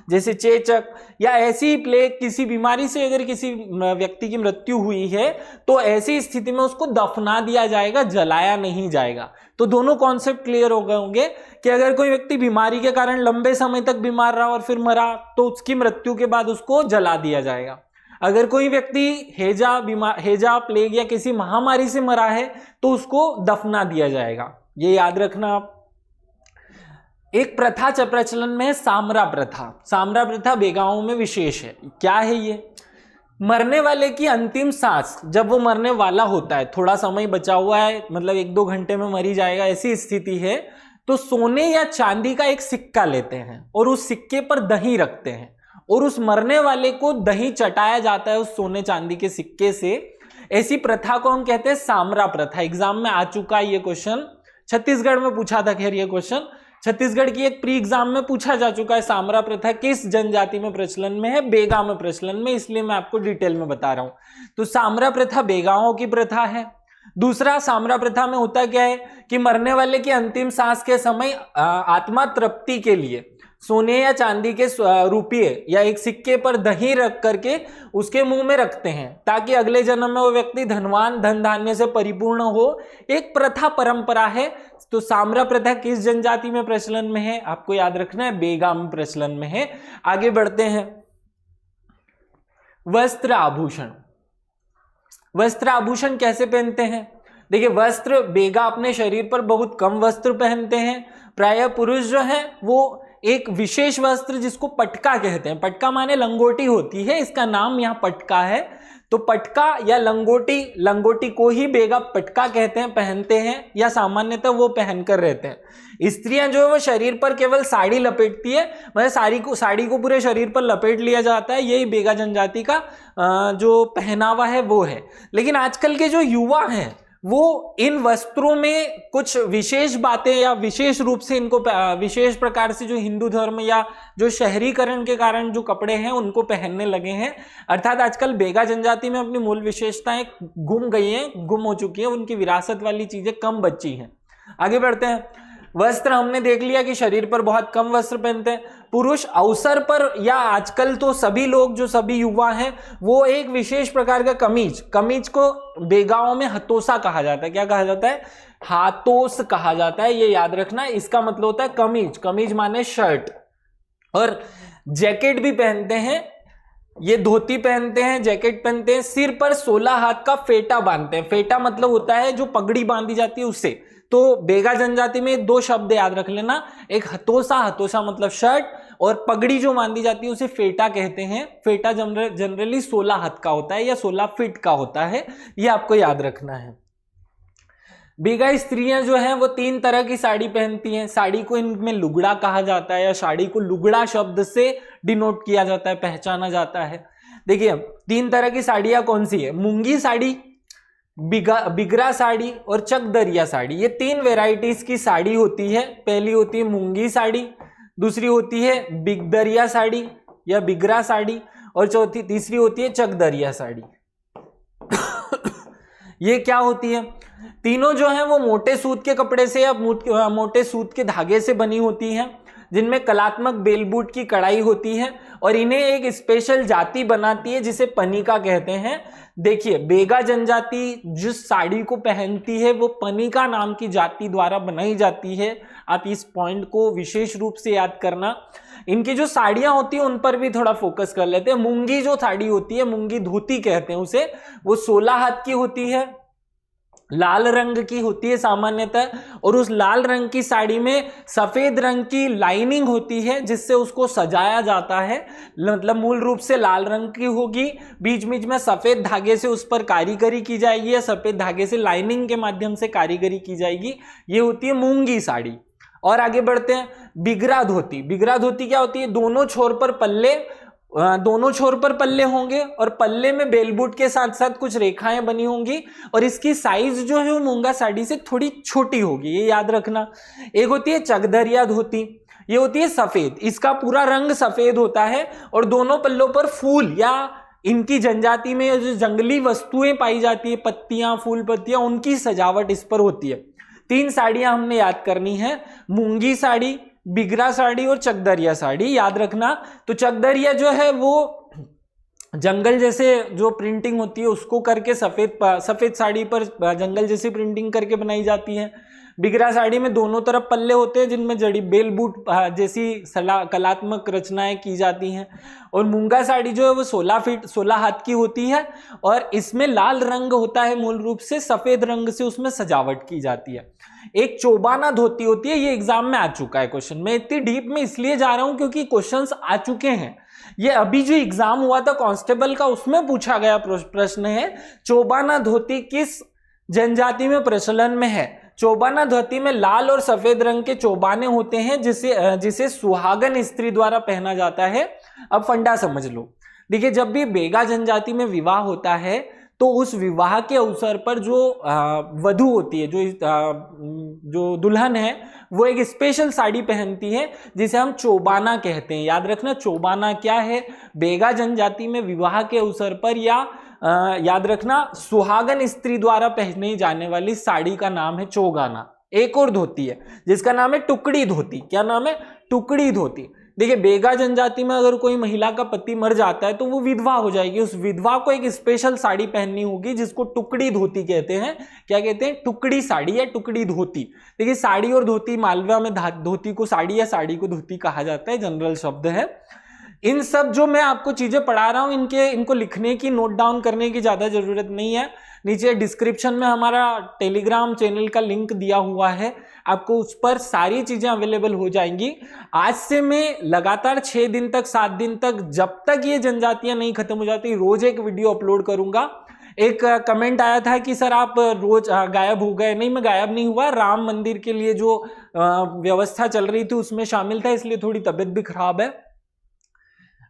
जैसे चेचक या ऐसी प्लेग, किसी बीमारी से अगर किसी व्यक्ति की मृत्यु हुई है तो ऐसी स्थिति में उसको दफना दिया जाएगा, जलाया नहीं जाएगा। तो दोनों कॉन्सेप्ट क्लियर हो गए होंगे कि अगर कोई व्यक्ति बीमारी के कारण लंबे समय तक बीमार रहा और फिर मरा तो उसकी मृत्यु के बाद उसको जला दिया जाएगा। अगर कोई व्यक्ति हेजा, प्लेग या किसी महामारी से मरा है तो उसको दफना दिया जाएगा। ये याद रखना आप। एक प्रथा प्रचलन में है सामरा प्रथा। सामरा प्रथा बेगाओं में विशेष है। क्या है ये? मरने वाले की अंतिम सांस जब वो मरने वाला होता है, थोड़ा समय बचा हुआ है, मतलब 1-2 घंटे में मरी जाएगा, ऐसी स्थिति है, तो सोने या चांदी का एक सिक्का लेते हैं और उस सिक्के पर दही रखते हैं और उस मरने वाले को दही चटाया जाता है उस सोने चांदी के सिक्के से। ऐसी प्रथा को हम कहते हैं सामरा प्रथा। एग्जाम में आ चुका है ये क्वेश्चन, छत्तीसगढ़ में पूछा था खैर ये क्वेश्चन, छत्तीसगढ़ की एक प्री एग्जाम में पूछा जा चुका है। सामरा प्रथा किस जनजाति में प्रचलन में है? बेगा में प्रचलन में, इसलिए मैं आपको डिटेल में बता रहा हूं। तो सामरा प्रथा बेगाओं की प्रथा है। दूसरा, सामरा प्रथा में होता क्या है कि मरने वाले की अंतिम सांस के समय आत्मा तृप्ति के लिए सोने या चांदी के रुपये या एक सिक्के पर दही रख करके उसके मुंह में रखते हैं ताकि अगले जन्म में वो व्यक्ति धनवान धन धान्य से परिपूर्ण हो। एक प्रथा परंपरा है। तो सामरा प्रथा किस जनजाति में प्रचलन में है? आपको याद रखना है, बेगा में प्रचलन में है। आगे बढ़ते हैं। वस्त्र आभूषण। वस्त्र आभूषण कैसे पहनते हैं? देखिए, वस्त्र बेगा अपने शरीर पर बहुत कम वस्त्र पहनते हैं। प्रायः पुरुष जो है वो एक विशेष वस्त्र जिसको पटका कहते हैं, पटका माने लंगोटी होती है, इसका नाम यहाँ पटका है। तो पटका या लंगोटी, लंगोटी को ही बेगा पटका कहते हैं, पहनते हैं या सामान्यतः वो पहनकर रहते हैं। स्त्रियां जो है वो शरीर पर केवल साड़ी लपेटती है, मतलब साड़ी को पूरे शरीर पर लपेट लिया जाता है। यही बेगा जनजाति का जो पहनावा है वो है। लेकिन आजकल के जो युवा हैं वो इन वस्त्रों में कुछ विशेष बातें या विशेष रूप से इनको विशेष प्रकार से जो हिंदू धर्म या जो शहरीकरण के कारण जो कपड़े हैं उनको पहनने लगे हैं। अर्थात आजकल बेगा जनजाति में अपनी मूल विशेषताएं गुम गई हैं, गुम हो चुकी हैं, उनकी विरासत वाली चीजें कम बची हैं। आगे बढ़ते हैं। वस्त्र हमने देख लिया कि शरीर पर बहुत कम वस्त्र पहनते हैं। पुरुष अवसर पर या आजकल तो सभी लोग जो सभी युवा हैं वो एक विशेष प्रकार का कमीज, कमीज को बेगाओं में हतोसा कहा जाता है। क्या कहा जाता है? हातोस कहा जाता है, ये याद रखना। इसका मतलब होता है कमीज, कमीज माने शर्ट। और जैकेट भी पहनते हैं, ये धोती पहनते हैं, जैकेट पहनते हैं। सिर पर 16 हाथ का फेटा बांधते हैं। फेटा मतलब होता है जो पगड़ी बांधी जाती है उससे। तो बेगा जनजाति में दो शब्द याद रख लेना, एक हतोसा, हतोसा मतलब शर्ट, और पगड़ी जो बांधी जाती है उसे फेटा कहते हैं। फेटा जनरली 16 हाथ का होता है या 16 फीट का होता है, ये आपको याद रखना है। बेगा स्त्रियां जो हैं वो 3 तरह की साड़ी पहनती हैं। साड़ी को इनमें लुगड़ा कहा जाता है या साड़ी को लुगड़ा शब्द से डिनोट किया जाता है, पहचाना जाता है। देखिए 3 तरह की साड़ियां कौन सी है? मूंगी साड़ी, बिगरा साड़ी और चकदरिया साड़ी। ये 3 वेराइटीज की साड़ी होती है। पहली होती है मूंगी साड़ी, दूसरी होती है बिगदरिया साड़ी या बिगरा साड़ी, और तीसरी होती है चकदरिया साड़ी। ये क्या होती है? तीनों जो है वो मोटे सूत के कपड़े से या मोटे सूत के धागे से बनी होती हैं, जिनमें कलात्मक बेलबूट की कढ़ाई होती है और इन्हें एक स्पेशल जाति बनाती है जिसे पनिका कहते हैं। देखिए, बेगा जनजाति जिस साड़ी को पहनती है वो पनिका नाम की जाति द्वारा बनाई जाती है। आप इस पॉइंट को विशेष रूप से याद करना। इनकी जो साड़ियां होती है उन पर भी थोड़ा फोकस कर लेते हैं। मूंगी जो साड़ी होती है, मूंगी धोती कहते हैं उसे, वो 16 हाथ की होती है, लाल रंग की होती है सामान्यतः, और उस लाल रंग की साड़ी में सफेद रंग की लाइनिंग होती है जिससे उसको सजाया जाता है। मतलब मूल रूप से लाल रंग की होगी, बीच बीच में सफेद धागे से उस पर कारीगरी की जाएगी या सफेद धागे से लाइनिंग के माध्यम से कारीगरी की जाएगी। ये होती है मूंगी साड़ी। और आगे बढ़ते हैं। बिगरा धोती। बिगरा धोती क्या होती है? दोनों छोर पर पल्ले होंगे और पल्ले में बेलबूट के साथ साथ कुछ रेखाएं बनी होंगी, और इसकी साइज जो है वो मूंगा साड़ी से थोड़ी छोटी होगी, ये याद रखना। एक होती है चकदरिया धोती, ये होती है सफेद, इसका पूरा रंग सफेद होता है और दोनों पल्लों पर फूल या इनकी जनजाति में जो जंगली वस्तुएं पाई जाती है, पत्तियां, फूल पत्तियां, उनकी सजावट इस पर होती है। 3 साड़ियां हमने याद करनी है, मूंगी साड़ी, बिगरा साड़ी और चकदरिया साड़ी, याद रखना। तो चकदरिया जो है वो जंगल जैसे जो प्रिंटिंग होती है उसको करके सफेद साड़ी पर जंगल जैसी प्रिंटिंग करके बनाई जाती है। बिगरा साड़ी में दोनों तरफ पल्ले होते हैं जिनमें जड़ी बेलबूट जैसी कलात्मक रचनाएं की जाती हैं। और मूंगा साड़ी जो है वो 16 हाथ की होती है और इसमें लाल रंग होता है, मूल रूप से सफेद रंग से उसमें सजावट की जाती है। एक चौबाना धोती होती है, ये एग्जाम में आ चुका है क्वेश्चन। मैं इतनी डीप में इसलिए जा रहा हूं क्योंकि क्वेश्चंस आ चुके हैं। ये अभी जो एग्जाम हुआ था कांस्टेबल का, उसमें पूछा गया प्रश्न है चौबाना धोती किस जनजाति में प्रचलन में है। चौबाना धोती में लाल और सफेद रंग के चौबाने होते हैं जिसे सुहागन स्त्री द्वारा पहना जाता है। अब फंडा समझ लो। देखिए, जब भी बेगा जनजाति में विवाह होता है तो उस विवाह के अवसर पर जो वधू होती है, जो दुल्हन है, वो एक स्पेशल साड़ी पहनती है जिसे हम चौबाना कहते हैं। याद रखना, चौबाना क्या है? बेगा जनजाति में विवाह के अवसर पर या याद रखना सुहागन स्त्री द्वारा पहने जाने वाली साड़ी का नाम है चौगाना। एक और धोती है जिसका नाम है टुकड़ी धोती। क्या नाम है? टुकड़ी धोती। देखिए, बेगा जनजाति में अगर कोई महिला का पति मर जाता है तो वो विधवा हो जाएगी। उस विधवा को एक स्पेशल साड़ी पहननी होगी जिसको टुकड़ी धोती कहते हैं। क्या कहते हैं? टुकड़ी साड़ी या टुकड़ी धोती। देखिए, साड़ी और धोती, मालवा में धोती को साड़ी या साड़ी को धोती कहा जाता है, जनरल शब्द है। इन सब जो मैं आपको चीजें पढ़ा रहा हूं, इनको लिखने की, नोट डाउन करने की ज्यादा जरूरत नहीं है। नीचे डिस्क्रिप्शन में हमारा टेलीग्राम चैनल का लिंक दिया हुआ है, आपको उस पर सारी चीजें अवेलेबल हो जाएंगी। आज से मैं लगातार 6 दिन तक, 7 दिन तक, जब तक ये जनजातियां नहीं खत्म हो जाती, रोज एक वीडियो अपलोड करूंगा। एक कमेंट आया था कि सर आप रोज गायब हो गए। नहीं, मैं गायब नहीं हुआ। राम मंदिर के लिए जो व्यवस्था चल रही थी उसमें शामिल था, इसलिए थोड़ी तबीयत भी खराब है।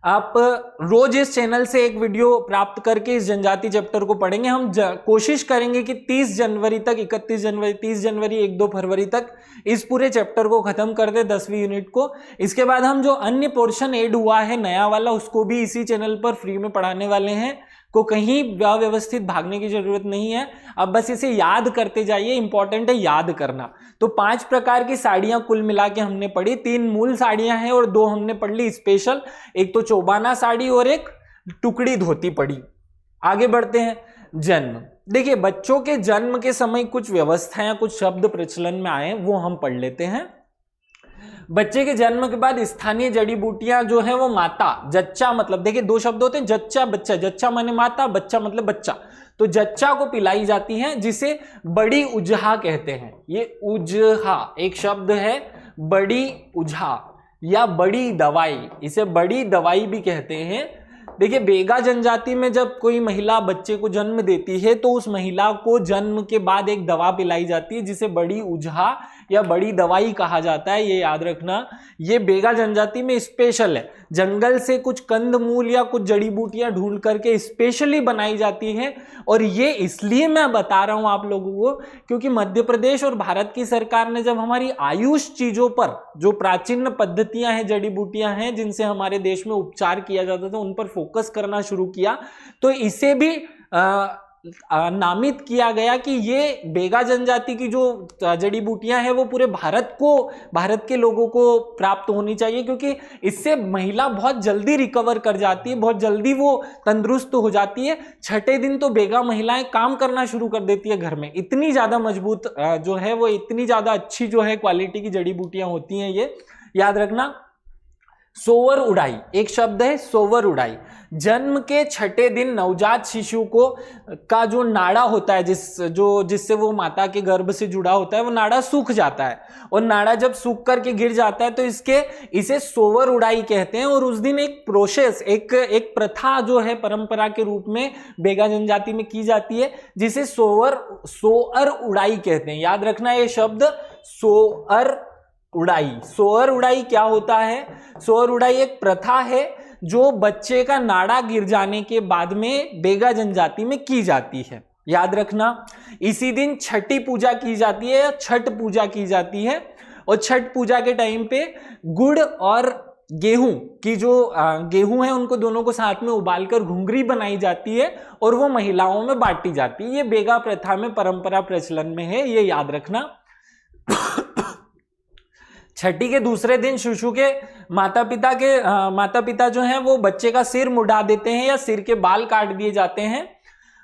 आप रोज इस चैनल से एक वीडियो प्राप्त करके इस जनजाति चैप्टर को पढ़ेंगे। हम कोशिश करेंगे कि 30 जनवरी तक, 31 जनवरी, 30 जनवरी, 1-2 फरवरी तक इस पूरे चैप्टर को खत्म कर दे, 10वीं यूनिट को। इसके बाद हम जो अन्य पोर्शन ऐड हुआ है नया वाला, उसको भी इसी चैनल पर फ्री में पढ़ाने वाले हैं। को कहीं व्यवस्थित भागने की जरूरत नहीं है। अब बस इसे याद करते जाइए, इंपॉर्टेंट है याद करना। तो 5 प्रकार की साड़ियां कुल मिला के हमने पढ़ी। 3 मूल साड़ियां हैं और 2 हमने पढ़ ली स्पेशल। एक तो चौबाना साड़ी और एक टुकड़ी धोती पढ़ी। आगे बढ़ते हैं। जन्म। देखिए, बच्चों के जन्म के समय कुछ व्यवस्थाएं, कुछ शब्द प्रचलन में आए, वो हम पढ़ लेते हैं। बच्चे के जन्म के बाद स्थानीय जड़ी बूटियां जो है वो माता, जच्चा, मतलब देखिए 2 शब्द होते हैं, जच्चा, बच्चा। जच्चा माने माता, बच्चा मतलब बच्चा। तो जच्चा को पिलाई जाती है जिसे बड़ी उजहा कहते हैं। ये उजहा एक शब्द है, बड़ी उजहा या बड़ी दवाई, इसे बड़ी दवाई भी कहते हैं। देखिए, बेगा जनजाति में जब कोई महिला बच्चे को जन्म देती है तो उस महिला को जन्म के बाद एक दवा पिलाई जाती है जिसे बड़ी उजहा या बड़ी दवाई कहा जाता है। ये याद रखना। ये बेगा जनजाति में स्पेशल है। जंगल से कुछ कंदमूल या कुछ जड़ी बूटियां ढूंढ करके स्पेशली बनाई जाती है। और ये इसलिए मैं बता रहा हूं आप लोगों को क्योंकि मध्य प्रदेश और भारत की सरकार ने जब हमारी आयुष चीजों पर, जो प्राचीन पद्धतियां हैं, जड़ी बूटियां हैं जिनसे हमारे देश में उपचार किया जाता था, उन पर फोकस करना शुरू किया, तो इसे भी नामित किया गया कि ये बेगा जनजाति की जो जड़ी बूटियां हैं वो पूरे भारत के लोगों को प्राप्त होनी चाहिए, क्योंकि इससे महिला बहुत जल्दी रिकवर कर जाती है, बहुत जल्दी वो तंदुरुस्त हो जाती है। 6ठे दिन तो बेगा महिलाएं काम करना शुरू कर देती है घर में। इतनी ज्यादा मजबूत जो है वो, इतनी ज्यादा अच्छी जो है क्वालिटी की जड़ी बूटियां होती हैं ये, याद रखना। सोवर उड़ाई एक शब्द है, सोवर उड़ाई। जन्म के 6ठे दिन नवजात शिशु का जो नाड़ा होता है, जिससे वो माता के गर्भ से जुड़ा होता है, वो नाड़ा सूख जाता है। और नाड़ा जब सूख करके गिर जाता है तो इसे सोवर उड़ाई कहते हैं। और उस दिन एक प्रोसेस, एक प्रथा जो है परंपरा के रूप में बेगा जनजाति में की जाती है, जिसे सोअर उड़ाई कहते हैं। याद रखना ये शब्द, सोअर उड़ाई। सोअर उड़ाई क्या होता है? सोअर उड़ाई एक प्रथा है जो बच्चे का नाड़ा गिर जाने के बाद में बेगा जनजाति में की जाती है। याद रखना। इसी दिन छठी पूजा की जाती है या छठ पूजा की जाती है। और छठ पूजा के टाइम पे गुड़ और गेहूं की जो गेहूं है उनको दोनों को साथ में उबालकर घुंघरी बनाई जाती है और वो महिलाओं में बांटी जाती है। ये बेगा प्रथा में परंपरा प्रचलन में है, ये याद रखना। छठी के दूसरे दिन शिशु के माता पिता जो हैं वो बच्चे का सिर मुड़ा देते हैं या सिर के बाल काट दिए जाते हैं।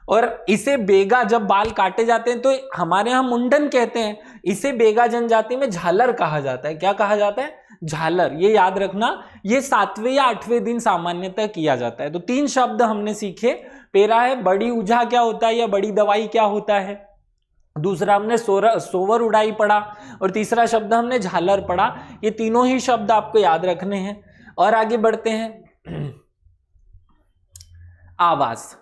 और इसे बेगा, जब बाल काटे जाते हैं तो हमारे यहाँ मुंडन कहते हैं, इसे बेगा जनजाति में झालर कहा जाता है। क्या कहा जाता है? झालर। ये याद रखना। ये 7वें या 8वें दिन सामान्यतः किया जाता है। तो 3 शब्द हमने सीखे। पहला है बड़ी उझा क्या होता है या बड़ी दवाई क्या होता है, दूसरा हमने सोवर उड़ाई पढ़ा, और तीसरा शब्द हमने झालर पढ़ा। ये तीनों ही शब्द आपको याद रखने हैं। और आगे बढ़ते हैं। आवास।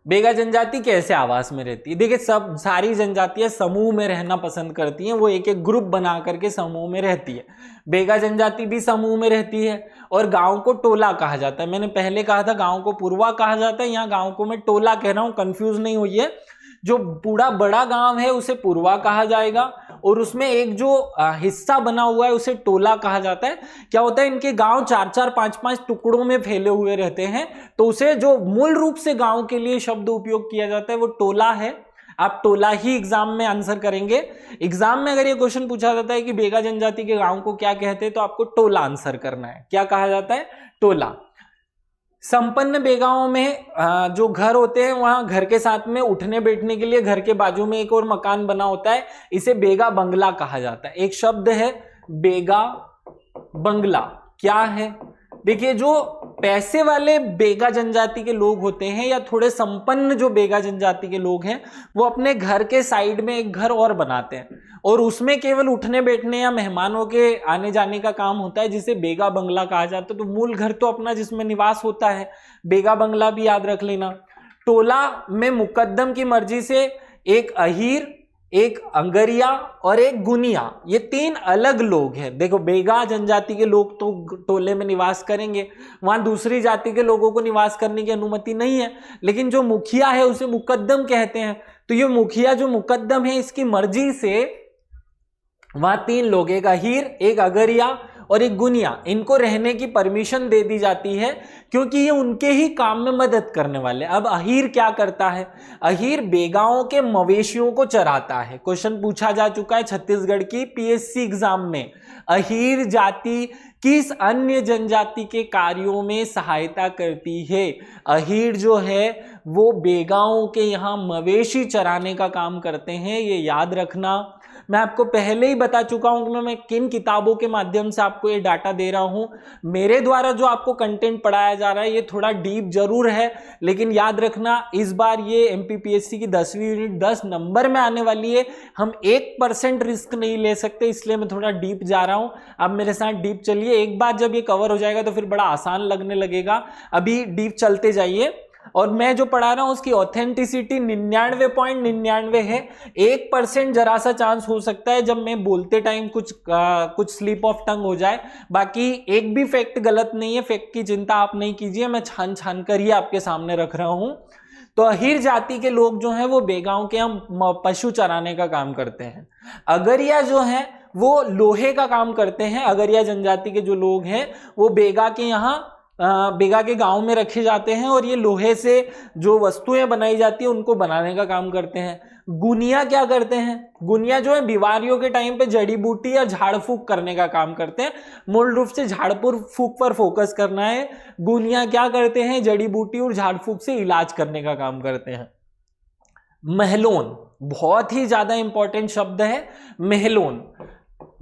बेगा जनजाति कैसे आवास में रहती है? देखिए सब सारी जनजातियां समूह में रहना पसंद करती हैं, वो एक एक ग्रुप बना करके समूह में रहती है। बेगा जनजाति भी समूह में रहती है और गांव को टोला कहा जाता है। मैंने पहले कहा था गांव को पूर्वा कहा जाता है, यहाँ गांव को मैं टोला कह रहा हूँ, कंफ्यूज नहीं होइए। जो पूरा बड़ा गांव है उसे पूर्वा कहा जाएगा और उसमें एक जो हिस्सा बना हुआ है उसे टोला कहा जाता है। क्या होता है, इनके गांव 4-4, 5-5 टुकड़ों में फैले हुए रहते हैं, तो उसे जो मूल रूप से गांव के लिए शब्द उपयोग किया जाता है वो टोला है। आप टोला ही एग्जाम में आंसर करेंगे। एग्जाम में अगर ये क्वेश्चन पूछा जाता है कि बेगा जनजाति के गांव को क्या कहते हैं, तो आपको टोला आंसर करना है। क्या कहा जाता है? टोला। संपन्न बेगाओं में जो घर होते हैं वहां घर के साथ में उठने बैठने के लिए घर के बाजू में एक और मकान बना होता है, इसे बेगा बंगला कहा जाता है। एक शब्द है बेगा बंगला। क्या है? देखिए जो पैसे वाले बेगा जनजाति के लोग होते हैं या थोड़े संपन्न जो बेगा जनजाति के लोग हैं, वो अपने घर के साइड में एक घर और बनाते हैं और उसमें केवल उठने बैठने या मेहमानों के आने जाने का काम होता है, जिसे बेगा बंगला कहा जाता है। तो मूल घर तो अपना जिसमें निवास होता है, बेगा बंगला भी याद रख लेना। टोला में मुकद्दम की मर्जी से एक अहीर, एक अंगरिया और एक गुनिया, ये 3 अलग लोग हैं। देखो बेगा जनजाति के लोग तो टोले में निवास करेंगे, वहां दूसरी जाति के लोगों को निवास करने की अनुमति नहीं है, लेकिन जो मुखिया है उसे मुकद्दम कहते हैं। तो ये मुखिया जो मुकद्दम है, इसकी मर्जी से वहां 3 लोग, एक अहीर, एक अगरिया और एक गुनिया, इनको रहने की परमिशन दे दी जाती है क्योंकि ये उनके ही काम में मदद करने वाले। अब अहीर क्या करता है? अहीर बेगाओं के मवेशियों को चराता है। क्वेश्चन पूछा जा चुका है छत्तीसगढ़ की पीएससी एग्जाम में। अहीर जाति किस अन्य जनजाति के कार्यों में सहायता करती है? अहीर जो है वो बेगाओं के यहाँ मवेशी चराने का काम करते हैं, ये याद रखना। मैं आपको पहले ही बता चुका हूं कि मैं किन किताबों के माध्यम से आपको ये डाटा दे रहा हूं। मेरे द्वारा जो आपको कंटेंट पढ़ाया जा रहा है ये थोड़ा डीप जरूर है, लेकिन याद रखना इस बार ये एमपीपीएससी की 10वीं यूनिट 10 नंबर में आने वाली है। हम 1% रिस्क नहीं ले सकते, इसलिए मैं थोड़ा डीप जा रहा हूं। अब मेरे साथ डीप चलिए, एक बार जब ये कवर हो जाएगा तो फिर बड़ा आसान लगने लगेगा। अभी डीप चलते जाइए। और मैं जो पढ़ा रहा हूं उसकी ऑथेंटिसिटी 99.99 है। 1% जरा सा चांस हो सकता है जब मैं बोलते टाइम कुछ स्लिप ऑफ टंग हो जाए, बाकी एक भी फैक्ट गलत नहीं है। फैक्ट की चिंता आप नहीं कीजिए, मैं छान छान कर ही आपके सामने रख रहा हूं। तो अहीर जाति के लोग जो हैं वो बेगांव के हम पशु चराने का काम करते हैं। अगरिया जो है वो लोहे का काम करते हैं। अगरिया जनजाति के जो लोग हैं वो बेगा के यहाँ बेगा के गांव में रखे जाते हैं और ये लोहे से जो वस्तुएं बनाई जाती है उनको बनाने का काम करते हैं। गुनिया क्या करते हैं? गुनिया जो है बीमारियों के टाइम पे जड़ी बूटी या झाड़ फूक करने का काम करते हैं। मूल रूप से झाड़ फूक पर फोकस करना है। गुनिया क्या करते हैं? जड़ी बूटी और झाड़ फूक से इलाज करने का काम करते हैं। महलोन बहुत ही ज्यादा इंपॉर्टेंट शब्द है। महलोन,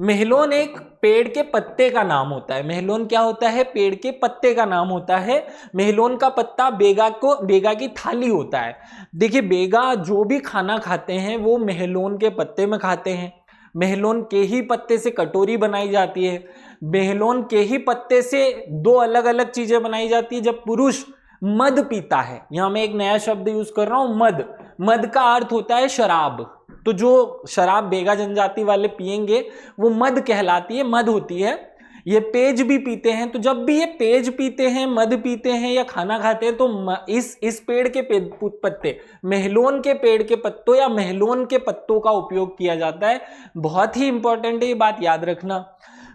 महलोन एक पेड़ के पत्ते का नाम होता है। महलोन क्या होता है? पेड़ के पत्ते का नाम होता है। महलोन का पत्ता बेगा की थाली होता है। देखिए बेगा जो भी खाना खाते हैं वो महलोन के पत्ते में खाते हैं। महलोन के ही पत्ते से कटोरी बनाई जाती है। महलोन के ही पत्ते से 2 अलग अलग चीजें बनाई जाती है। जब पुरुष मद पीता है, यहां मैं एक नया शब्द यूज कर रहा हूं, मद। मद का अर्थ होता है शराब। तो जो शराब बेगा जनजाति वाले पिएंगे वो मद कहलाती है, मद होती है। ये पेज भी पीते हैं। तो जब भी ये पेज पीते हैं, मद पीते हैं या खाना खाते हैं, तो इस पेड़ के पत्ते, महलोन के पेड़ के पत्तों या महलोन के पत्तों का उपयोग किया जाता है। बहुत ही इंपॉर्टेंट है ये बात, याद रखना।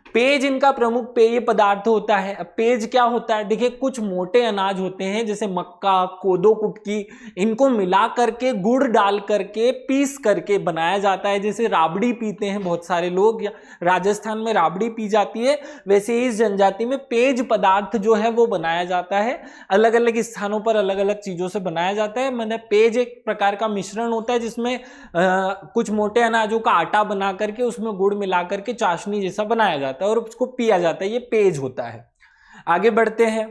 पेज इनका प्रमुख पेय पदार्थ होता है। अब पेज क्या होता है? देखिए कुछ मोटे अनाज होते हैं जैसे मक्का, कोदो, कुटकी, इनको मिला करके गुड़ डाल करके पीस करके बनाया जाता है। जैसे राबड़ी पीते हैं बहुत सारे लोग, या राजस्थान में राबड़ी पी जाती है, वैसे इस जनजाति में पेज पदार्थ जो है वो बनाया जाता है। अलग अलग स्थानों पर अलग अलग चीजों से बनाया जाता है। मतलब पेज एक प्रकार का मिश्रण होता है जिसमें कुछ मोटे अनाजों का आटा बना करके उसमें गुड़ मिला करके चाशनी जैसा बनाया जाता है और उसको पिया जाता है। ये पेज होता है। आगे बढ़ते हैं।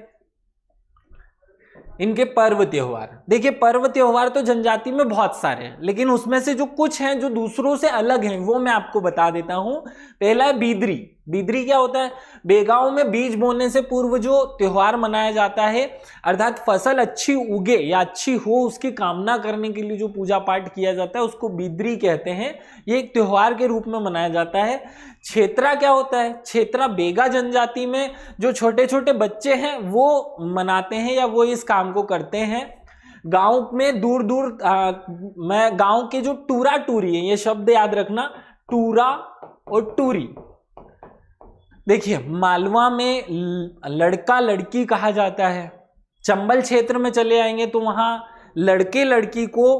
इनके पर्व त्योहार, देखिए पर्व त्योहार तो जनजाति में बहुत सारे हैं, लेकिन उसमें से जो कुछ हैं जो दूसरों से अलग हैं वो मैं आपको बता देता हूं। पहला है बीदरी। बिद्री क्या होता है? बेगांव में बीज बोने से पूर्व जो त्योहार मनाया जाता है, अर्थात फसल अच्छी उगे या अच्छी हो उसकी कामना करने के लिए जो पूजा पाठ किया जाता है उसको बिद्री कहते हैं। ये एक त्योहार के रूप में मनाया जाता है। क्षेत्रा क्या होता है? क्षेत्रा बेगा जनजाति में जो छोटे छोटे बच्चे हैं वो मनाते हैं या वो इस काम को करते हैं। गांव में दूर दूर मैं गांव के जो टूरा टूरी है, ये शब्द याद रखना, टूरा और टूरी। देखिए मालवा में लड़का लड़की कहा जाता है, चंबल क्षेत्र में चले आएंगे तो वहां लड़के लड़की को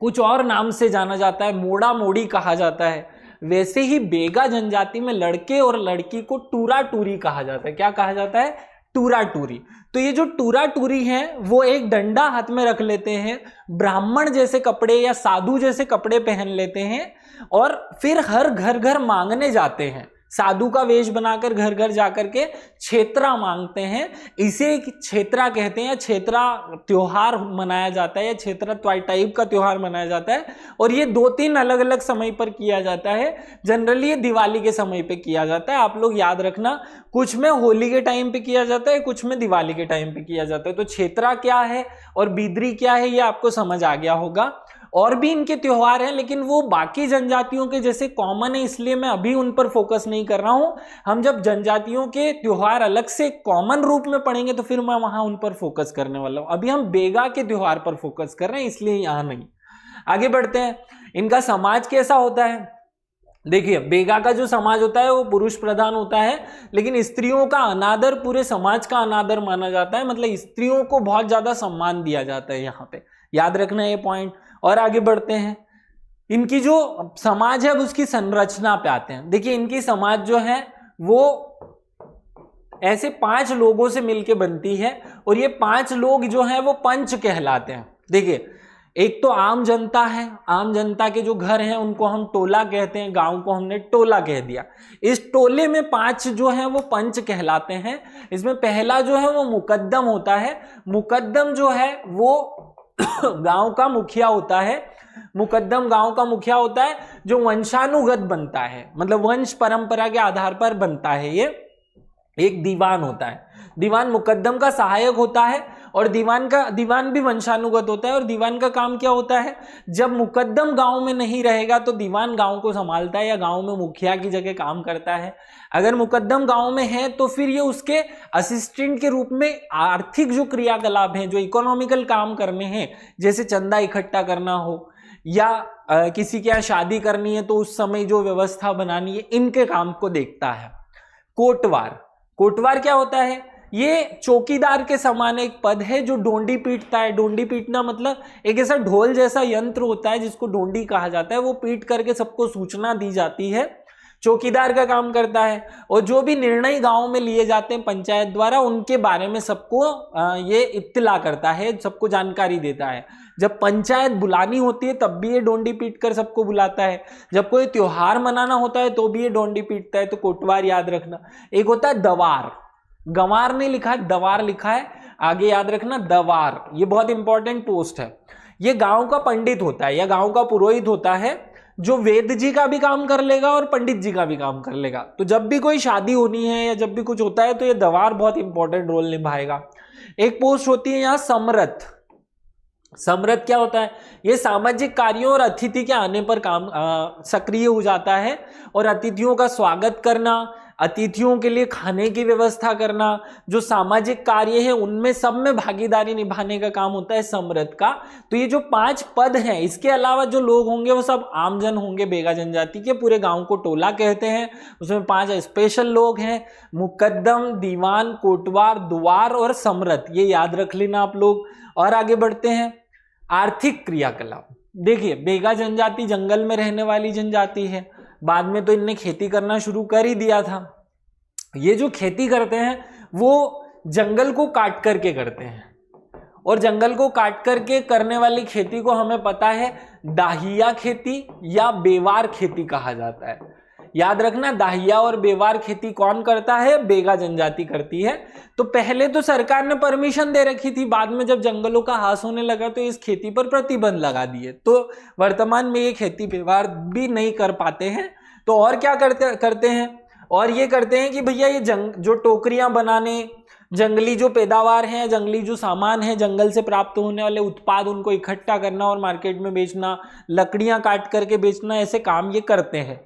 कुछ और नाम से जाना जाता है, मोड़ा मोड़ी कहा जाता है। वैसे ही बेगा जनजाति में लड़के और लड़की को टूरा टूरी कहा जाता है। क्या कहा जाता है? टूरा टूरी। तो ये जो टूरा टूरी है वो एक डंडा हाथ में रख लेते हैं, ब्राह्मण जैसे कपड़े या साधु जैसे कपड़े पहन लेते हैं और फिर हर घर घर मांगने जाते हैं। साधु का वेश बनाकर घर घर जाकर के क्षेत्रा मांगते हैं। इसे क्षेत्रा कहते हैं। क्षेत्रा त्योहार मनाया जाता है या क्षेत्रा टाइप का त्योहार मनाया जाता है और ये 2-3 अलग अलग समय पर किया जाता है। जनरली ये दिवाली के समय पे किया जाता है। आप लोग याद रखना, कुछ में होली के टाइम पे किया जाता है, कुछ में दिवाली के टाइम पे किया जाता है। तो क्षेत्रा क्या है और बिद्री क्या है ये आपको समझ आ गया होगा। और भी इनके त्योहार हैं लेकिन वो बाकी जनजातियों के जैसे कॉमन है, इसलिए मैं अभी उन पर फोकस नहीं कर रहा हूं। हम जब जनजातियों के त्योहार अलग से कॉमन रूप में पढ़ेंगे तो फिर मैं वहां उन पर फोकस करने वाला हूं। अभी हम बेगा के त्योहार पर फोकस कर रहे हैं, इसलिए यहां नहीं। आगे बढ़ते हैं। इनका समाज कैसा होता है? देखिए बेगा का जो समाज होता है वो पुरुष प्रधान होता है, लेकिन स्त्रियों का अनादर पूरे समाज का अनादर माना जाता है। मतलब स्त्रियों को बहुत ज्यादा सम्मान दिया जाता है यहाँ पे, याद रखना ये पॉइंट। और आगे बढ़ते हैं। इनकी जो समाज है उसकी संरचना पे आते हैं। देखिए इनकी समाज जो है वो ऐसे 5 लोगों से मिलके बनती है और ये 5 लोग जो हैं वो पंच कहलाते हैं। देखिए एक तो आम जनता है, आम जनता के जो घर हैं उनको हम टोला कहते हैं, गांव को हमने टोला कह दिया। इस टोले में 5 जो हैं वो पंच कहलाते हैं। इसमें पहला जो है वो मुकद्दम होता है। मुकद्दम जो है वो गांव का मुखिया होता है। मुकद्दम गांव का मुखिया होता है जो वंशानुगत बनता है, मतलब वंश परंपरा के आधार पर बनता है। ये एक दीवान होता है। दीवान मुकद्दम का सहायक होता है और दीवान भी वंशानुगत होता है। और दीवान का काम क्या होता है? जब मुकद्दम गांव में नहीं रहेगा तो दीवान गांव को संभालता है या गांव में मुखिया की जगह काम करता है। अगर मुकद्दम गांव में है तो फिर ये उसके असिस्टेंट के रूप में आर्थिक जो क्रियाकलाप हैं, जो इकोनॉमिकल काम करने हैं, जैसे चंदा इकट्ठा करना हो या किसी के यहाँ शादी करनी है तो उस समय जो व्यवस्था बनानी है, इनके काम को देखता है। कोटवार। कोटवार क्या होता है? ये चौकीदार के समान एक पद है जो डोंडी पीटता है। डोंडी पीटना मतलब एक ऐसा ढोल जैसा यंत्र होता है जिसको डोंडी कहा जाता है। वो पीट करके सबको सूचना दी जाती है, चौकीदार का काम करता है। और जो भी निर्णय गांव में लिए जाते हैं पंचायत द्वारा, उनके बारे में सबको ये इत्तला करता है, सबको जानकारी देता है। जब पंचायत बुलानी होती है तब भी ये डोंडी पीट कर सबको बुलाता है। जब कोई त्योहार मनाना होता है तो भी ये डोंडी पीटता है। तो कोटवार याद रखना। एक होता है दवार। गंवार नहीं लिखा है, दवार लिखा है, आगे याद रखना दवार। ये बहुत इंपॉर्टेंट पोस्ट है। ये गांव का पंडित होता है या गांव का पुरोहित होता है जो वेद जी का भी काम कर लेगा और पंडित जी का भी काम कर लेगा। तो जब भी कोई शादी होनी है या जब भी कुछ होता है तो ये दवार बहुत इंपॉर्टेंट रोल निभाएगा। एक पोस्ट होती है यहाँ समरथ। समरथ क्या होता है? ये सामाजिक कार्यों और अतिथि के आने पर काम सक्रिय हो जाता है और अतिथियों का स्वागत करना, अतिथियों के लिए खाने की व्यवस्था करना, जो सामाजिक कार्य है उनमें सब में भागीदारी निभाने का काम होता है समरथ का। तो ये जो 5 पद हैं, इसके अलावा जो लोग होंगे वो सब आमजन होंगे बेगा जनजाति के। पूरे गांव को टोला कहते हैं। उसमें 5 स्पेशल लोग हैं, मुकद्दम, दीवान, कोटवार, दुआर और समरथ। ये याद रख लेना आप लोग। और आगे बढ़ते हैं। आर्थिक क्रियाकलाप। देखिए बेगा जनजाति जंगल में रहने वाली जनजाति है। बाद में तो इनने खेती करना शुरू कर ही दिया था। ये जो खेती करते हैं वो जंगल को काट करके करते हैं और जंगल को काट करके करने वाली खेती को हमें पता है दाहिया खेती या बेवार खेती कहा जाता है। याद रखना, दाहिया और बेवार खेती कौन करता है? बेगा जनजाति करती है। तो पहले तो सरकार ने परमिशन दे रखी थी, बाद में जब जंगलों का हास होने लगा तो इस खेती पर प्रतिबंध लगा दिए। तो वर्तमान में ये खेती बेवार भी नहीं कर पाते हैं। तो और क्या करते हैं? और ये करते हैं कि भैया ये जो टोकरियां बनाने, जंगली जो पैदावार है, जंगली जो सामान है, जंगल से प्राप्त होने वाले उत्पाद, उनको इकट्ठा करना और मार्केट में बेचना, लकड़ियां काट करके बेचना, ऐसे काम ये करते हैं।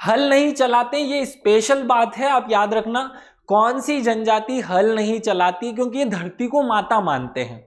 हल नहीं चलाते, ये स्पेशल बात है, आप याद रखना। कौन सी जनजाति हल नहीं चलाती? क्योंकि ये धरती को माता मानते हैं।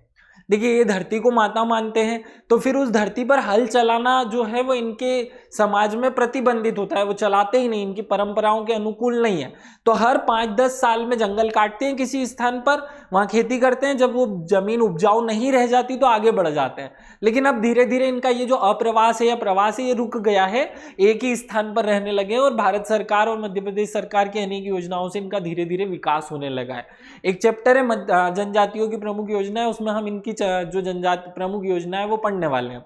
देखिए, ये धरती को माता मानते हैं, तो फिर उस धरती पर हल चलाना जो है वो इनके समाज में प्रतिबंधित होता है, वो चलाते ही नहीं, इनकी परंपराओं के अनुकूल नहीं है। तो हर 5-10 साल में जंगल काटते हैं किसी स्थान पर, वहां खेती करते हैं, जब वो जमीन उपजाऊ नहीं रह जाती तो आगे बढ़ जाते हैं। लेकिन अब धीरे धीरे इनका ये जो अप्रवास है या प्रवास है, ये रुक गया है, एक ही स्थान पर रहने लगे हैं, और भारत सरकार और मध्य प्रदेश सरकार की अनेक योजनाओं से इनका धीरे धीरे विकास होने लगा है। एक चैप्टर है जनजातियों की प्रमुख योजना है, उसमें हम इनकी जो जनजाति प्रमुख योजना है वो पढ़ने वाले हैं।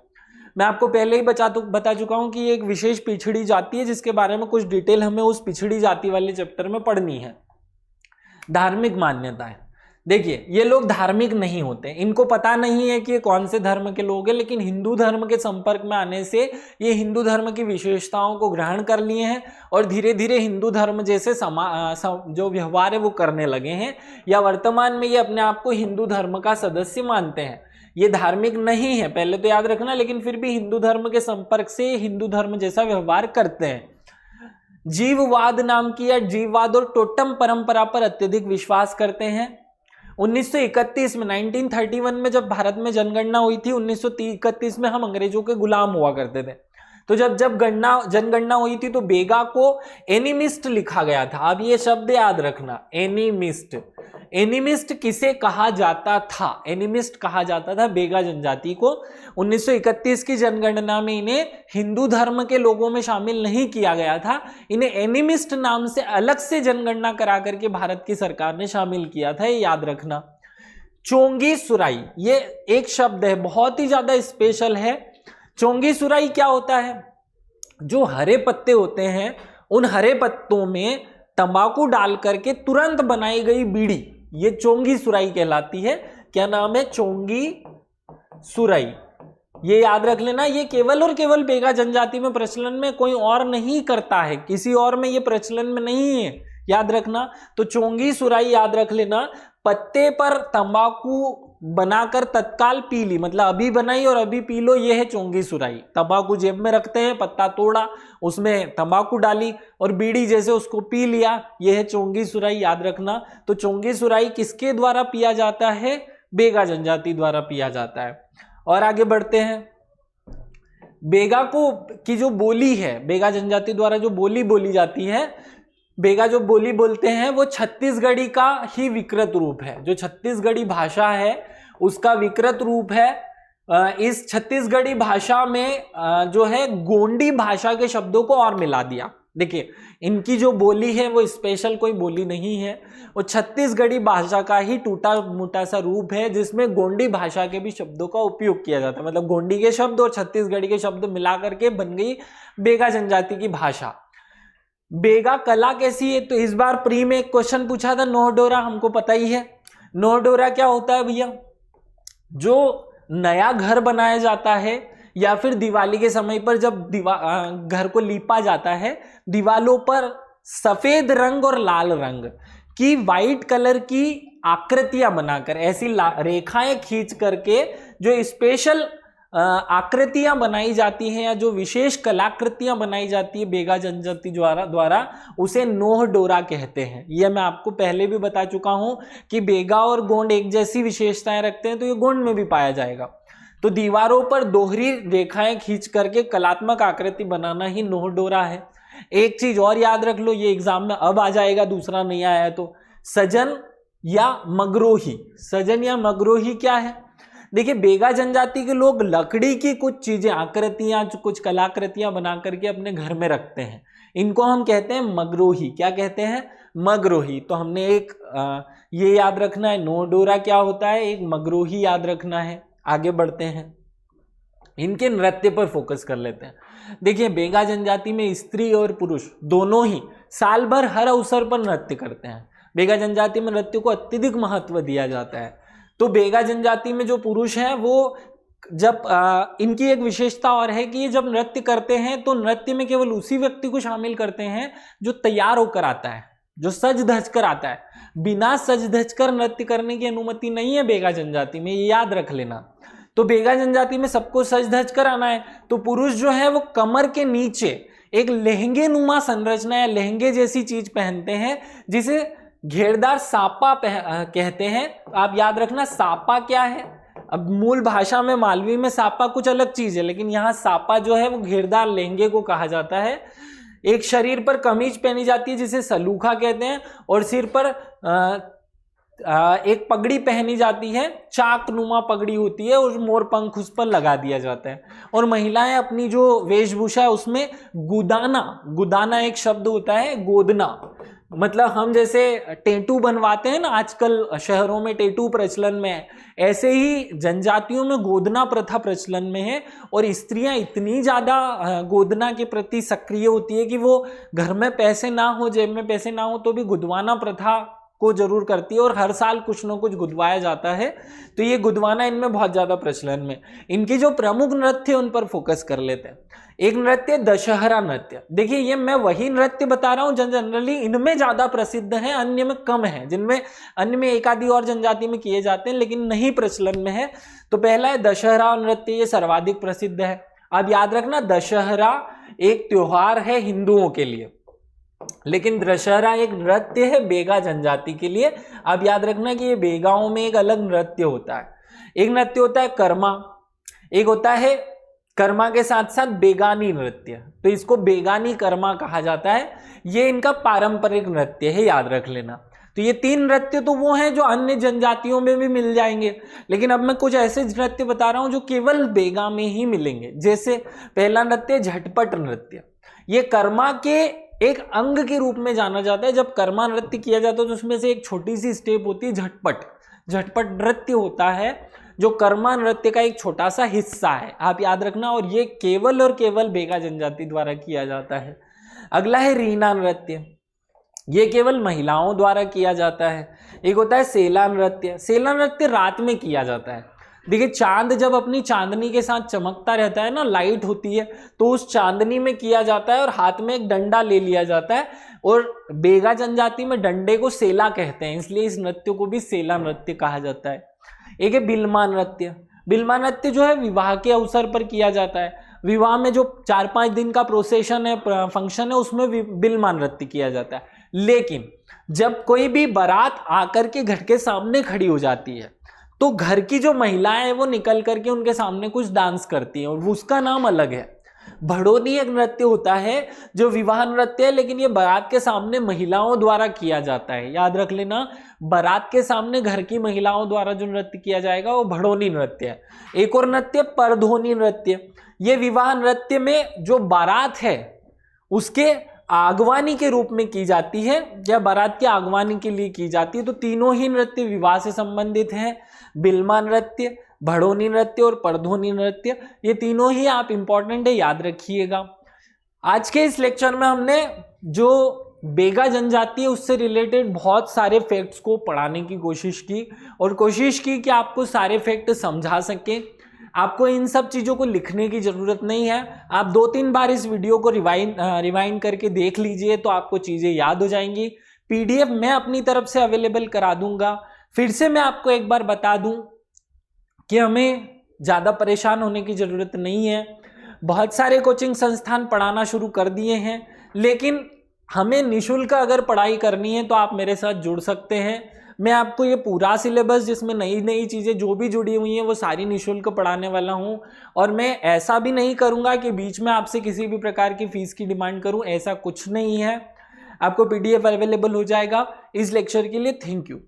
मैं आपको पहले ही बता चुका हूं कि एक विशेष पिछड़ी जाति है, जिसके बारे में कुछ डिटेल हमें उस पिछड़ी जाति वाले चैप्टर में पढ़नी है। धार्मिक मान्यताएं। देखिए, ये लोग धार्मिक नहीं होते, इनको पता नहीं है कि ये कौन से धर्म के लोग हैं, लेकिन हिंदू धर्म के संपर्क में आने से ये हिंदू धर्म की विशेषताओं को ग्रहण कर लिए हैं और धीरे धीरे हिंदू धर्म जैसे जो व्यवहार है वो करने लगे हैं, या वर्तमान में ये अपने आप को हिंदू धर्म का सदस्य मानते हैं। ये धार्मिक नहीं है, पहले तो याद रखना, लेकिन फिर भी हिंदू धर्म के संपर्क से हिंदू धर्म जैसा व्यवहार करते हैं। जीववाद नाम की या जीववाद और टोटम परंपरा पर अत्यधिक विश्वास करते हैं। 1931 में 1931 में जब भारत में जनगणना हुई थी, 1931 में हम अंग्रेजों के गुलाम हुआ करते थे। तो जब जनगणना हुई थी तो बेगा को एनिमिस्ट लिखा गया था। अब ये शब्द याद रखना, एनिमिस्ट किसे कहा जाता था? एनिमिस्ट कहा जाता था बेगा जनजाति को। 1931 की जनगणना में इन्हें हिंदू धर्म के लोगों में शामिल नहीं किया गया था, इन्हें एनिमिस्ट नाम से अलग से जनगणना करा करके भारत की सरकार ने शामिल किया था, ये याद रखना। चोंगी सुराई, ये एक शब्द है, बहुत ही ज्यादा स्पेशल है। चोंगी सुराई क्या होता है? जो हरे पत्ते होते हैं, उन हरे पत्तों में तंबाकू डाल करके तुरंत बनाई गई बीड़ी, ये चोंगी सुराई कहलाती है। क्या नाम है? चोंगी सुराई। ये याद रख लेना, ये केवल और केवल बेगा जनजाति में प्रचलन में, कोई और नहीं करता है, किसी और में ये प्रचलन में नहीं है, याद रखना। तो चोंगी सुराई याद रख लेना। पत्ते पर तंबाकू बनाकर तत्काल पी ली, मतलब अभी बनाई और अभी पी लो, ये है चोंगी सुराई। तंबाकू जेब में रखते हैं, पत्ता तोड़ा, उसमें तंबाकू डाली और बीड़ी जैसे उसको पी लिया, ये है चोंगी सुराई, याद रखना। तो चोंगी सुराई किसके द्वारा पिया जाता है? बेगा जनजाति द्वारा पिया जाता है। और आगे बढ़ते हैं। बेगा की जो बोली है, बेगा जनजाति द्वारा जो बोली बोली जाती है, बेगा जो बोली बोलते हैं वो छत्तीसगढ़ी का ही विकृत रूप है। जो छत्तीसगढ़ी भाषा है उसका विकृत रूप है। इस छत्तीसगढ़ी भाषा में जो है गोंडी भाषा के शब्दों को और मिला दिया। देखिए, इनकी जो बोली है वो स्पेशल कोई बोली नहीं है, वो छत्तीसगढ़ी भाषा का ही टूटा मोटा सा रूप है, जिसमें गोंडी भाषा के भी शब्दों का उपयोग किया जाता है। मतलब गोंडी के शब्द और छत्तीसगढ़ी के शब्द मिला करके बन गई बेगा जनजाति की भाषा। बेगा कला कैसी है? तो इस बार प्री में एक क्वेश्चन पूछा था, नोह डोरा, हमको पता ही है। नोह डोरा क्या होता है भैया? जो नया घर बनाया जाता है या फिर दिवाली के समय पर जब घर को लीपा जाता है, दीवालों पर सफेद रंग और लाल रंग की वाइट कलर की आकृतियां बनाकर, ऐसी रेखाएं खींच करके जो स्पेशल आकृतियां बनाई जाती हैं या जो विशेष कलाकृतियां बनाई जाती है बेगा जनजाति द्वारा, उसे नोह डोरा कहते हैं। यह मैं आपको पहले भी बता चुका हूं कि बेगा और गोंड एक जैसी विशेषताएं रखते हैं, तो ये गोंड में भी पाया जाएगा। तो दीवारों पर दोहरी रेखाएं खींच करके कलात्मक आकृति बनाना ही नोह डोरा है। एक चीज और याद रख लो, ये एग्जाम में अब आ जाएगा, दूसरा नहीं आया है तो, सजन या मगरोही। सजन या मगरोही क्या है? देखिए, बेगा जनजाति के लोग लकड़ी की कुछ चीजें, आकृतियां, कुछ कलाकृतियां बना करके अपने घर में रखते हैं, इनको हम कहते हैं मगरोही। क्या कहते हैं? मगरोही। तो हमने एक ये याद रखना है, नोह डोरा क्या होता है, एक मगरोही याद रखना है। आगे बढ़ते हैं, इनके नृत्य पर फोकस कर लेते हैं। देखिए, बेगा जनजाति में स्त्री और पुरुष दोनों ही साल भर हर अवसर पर नृत्य करते हैं। बेगा जनजाति में नृत्य को अत्यधिक महत्व दिया जाता है। तो बेगा जनजाति में जो पुरुष हैं वो जब इनकी एक विशेषता और है कि ये जब नृत्य करते हैं तो नृत्य में केवल उसी व्यक्ति को शामिल करते हैं जो तैयार होकर आता है, जो सज धज कर आता है। बिना सज धज कर नृत्य करने की अनुमति नहीं है बेगा जनजाति में, ये याद रख लेना। तो बेगा जनजाति में सबको सज धज कर आना है। तो पुरुष जो है वो कमर के नीचे एक लहंगे नुमा संरचना या लहंगे जैसी चीज पहनते हैं जिसे घेरदार सापा कहते हैं। आप याद रखना सापा क्या है। अब मूल भाषा में मालवी में सापा कुछ अलग चीज है, लेकिन यहाँ सापा जो है वो घेरदार लहंगे को कहा जाता है। एक शरीर पर कमीज पहनी जाती है जिसे सलूखा कहते हैं, और सिर पर एक पगड़ी पहनी जाती है, चाक नुमा पगड़ी होती है और मोर पंख उस पर लगा दिया जाता है। और महिलाएं अपनी जो वेशभूषा है उसमें गुदाना एक शब्द होता है, गोदना, मतलब हम जैसे टेटू बनवाते हैं ना आजकल शहरों में टेटू प्रचलन में है, ऐसे ही जनजातियों में गोदना प्रथा प्रचलन में है। और स्त्रियां इतनी ज्यादा गोदना के प्रति सक्रिय होती है कि वो घर में पैसे ना हो, जेब में पैसे ना हो तो भी गुदवाना प्रथा को जरूर करती है, और हर साल कुछ ना कुछ गुदवाया जाता है। तो ये गुदवाना इनमें बहुत ज्यादा प्रचलन में। इनकी जो प्रमुख नृत्य उन पर फोकस कर लेते हैं। एक नृत्य दशहरा नृत्य। देखिए ये मैं वही नृत्य बता रहा हूं जनरली इनमें ज्यादा प्रसिद्ध है, अन्य में कम है, जिनमें अन्य में एक आधी और जनजाति में किए जाते हैं लेकिन नहीं प्रचलन में है। तो पहला है दशहरा नृत्य, ये सर्वाधिक प्रसिद्ध है। आप याद रखना दशहरा एक त्योहार है हिंदुओं के लिए, लेकिन दशहरा एक नृत्य है बेगा जनजाति के लिए। आप याद रखना कि ये बेगाओं में एक अलग नृत्य होता है। एक नृत्य होता है कर्मा, एक होता है कर्मा के साथ साथ बेगानी नृत्य, तो इसको बेगानी कर्मा कहा जाता है। ये इनका पारंपरिक नृत्य है, याद रख लेना। तो ये तीन नृत्य तो वो हैं जो अन्य जनजातियों में भी मिल जाएंगे, लेकिन अब मैं कुछ ऐसे नृत्य बता रहा हूं जो केवल बेगा में ही मिलेंगे। जैसे पहला नृत्य झटपट नृत्य, ये कर्मा के एक अंग के रूप में जाना जाता है। जब कर्मा नृत्य किया जाता है तो उसमें से एक छोटी सी स्टेप होती है झटपट। झटपट नृत्य होता है जो कर्मा नृत्य का एक छोटा सा हिस्सा है, आप याद रखना। और ये केवल और केवल बेगा जनजाति द्वारा किया जाता है। अगला है रीना नृत्य, ये केवल महिलाओं द्वारा किया जाता है। एक होता है सेला नृत्य, सेला नृत्य रात में किया जाता है। देखिए चांद जब अपनी चांदनी के साथ चमकता रहता है ना, लाइट होती है, तो उस चांदनी में किया जाता है और हाथ में एक डंडा ले लिया जाता है। और बेगा जनजाति में डंडे को सेला कहते हैं, इसलिए इस नृत्य को भी सेला नृत्य कहा जाता है। एक है बिल्मा नृत्य। बिल्मा नृत्य जो है विवाह के अवसर पर किया जाता है। विवाह में जो 4-5 दिन का प्रोसेशन है, फंक्शन है, उसमें बिल्मा नृत्य किया जाता है। लेकिन जब कोई भी बारात आकर के घर के सामने खड़ी हो जाती है तो घर की जो महिलाएं हैं वो निकल करके उनके सामने कुछ डांस करती हैं, और उसका नाम अलग है। भड़ोनी एक नृत्य होता है जो विवाह नृत्य है, लेकिन ये बारात के सामने महिलाओं द्वारा किया जाता है। याद रख लेना, बारात के सामने घर की महिलाओं द्वारा जो नृत्य किया जाएगा वो भड़ोनी नृत्य है। एक और नृत्य परधोनी नृत्य, ये विवाह नृत्य में जो बारात है उसके आगवानी के रूप में की जाती है, या बारात की आगवानी के लिए की जाती है। तो तीनों ही नृत्य विवाह से संबंधित हैं। बिल्मा नृत्य, भड़ोनी नृत्य और परधोनी नृत्य, ये तीनों ही आप इंपॉर्टेंट है, याद रखिएगा। आज के इस लेक्चर में हमने जो बेगा जनजाति है उससे रिलेटेड बहुत सारे फैक्ट्स को पढ़ाने की कोशिश की, और कोशिश की कि आपको सारे फैक्ट समझा सके। आपको इन सब चीज़ों को लिखने की ज़रूरत नहीं है, आप 2-3 बार इस वीडियो को रिवाइंड करके देख लीजिए तो आपको चीज़ें याद हो जाएंगी। PDF मैं अपनी तरफ से अवेलेबल करा दूंगा। फिर से मैं आपको एक बार बता दूं कि हमें ज़्यादा परेशान होने की ज़रूरत नहीं है। बहुत सारे कोचिंग संस्थान पढ़ाना शुरू कर दिए हैं, लेकिन हमें निःशुल्क अगर पढ़ाई करनी है तो आप मेरे साथ जुड़ सकते हैं। मैं आपको ये पूरा सिलेबस जिसमें नई नई चीज़ें जो भी जुड़ी हुई हैं वो सारी निःशुल्क पढ़ाने वाला हूँ। और मैं ऐसा भी नहीं करूँगा कि बीच में आपसे किसी भी प्रकार की फ़ीस की डिमांड करूँ, ऐसा कुछ नहीं है। आपको PDF अवेलेबल हो जाएगा। इस लेक्चर के लिए थैंक यू।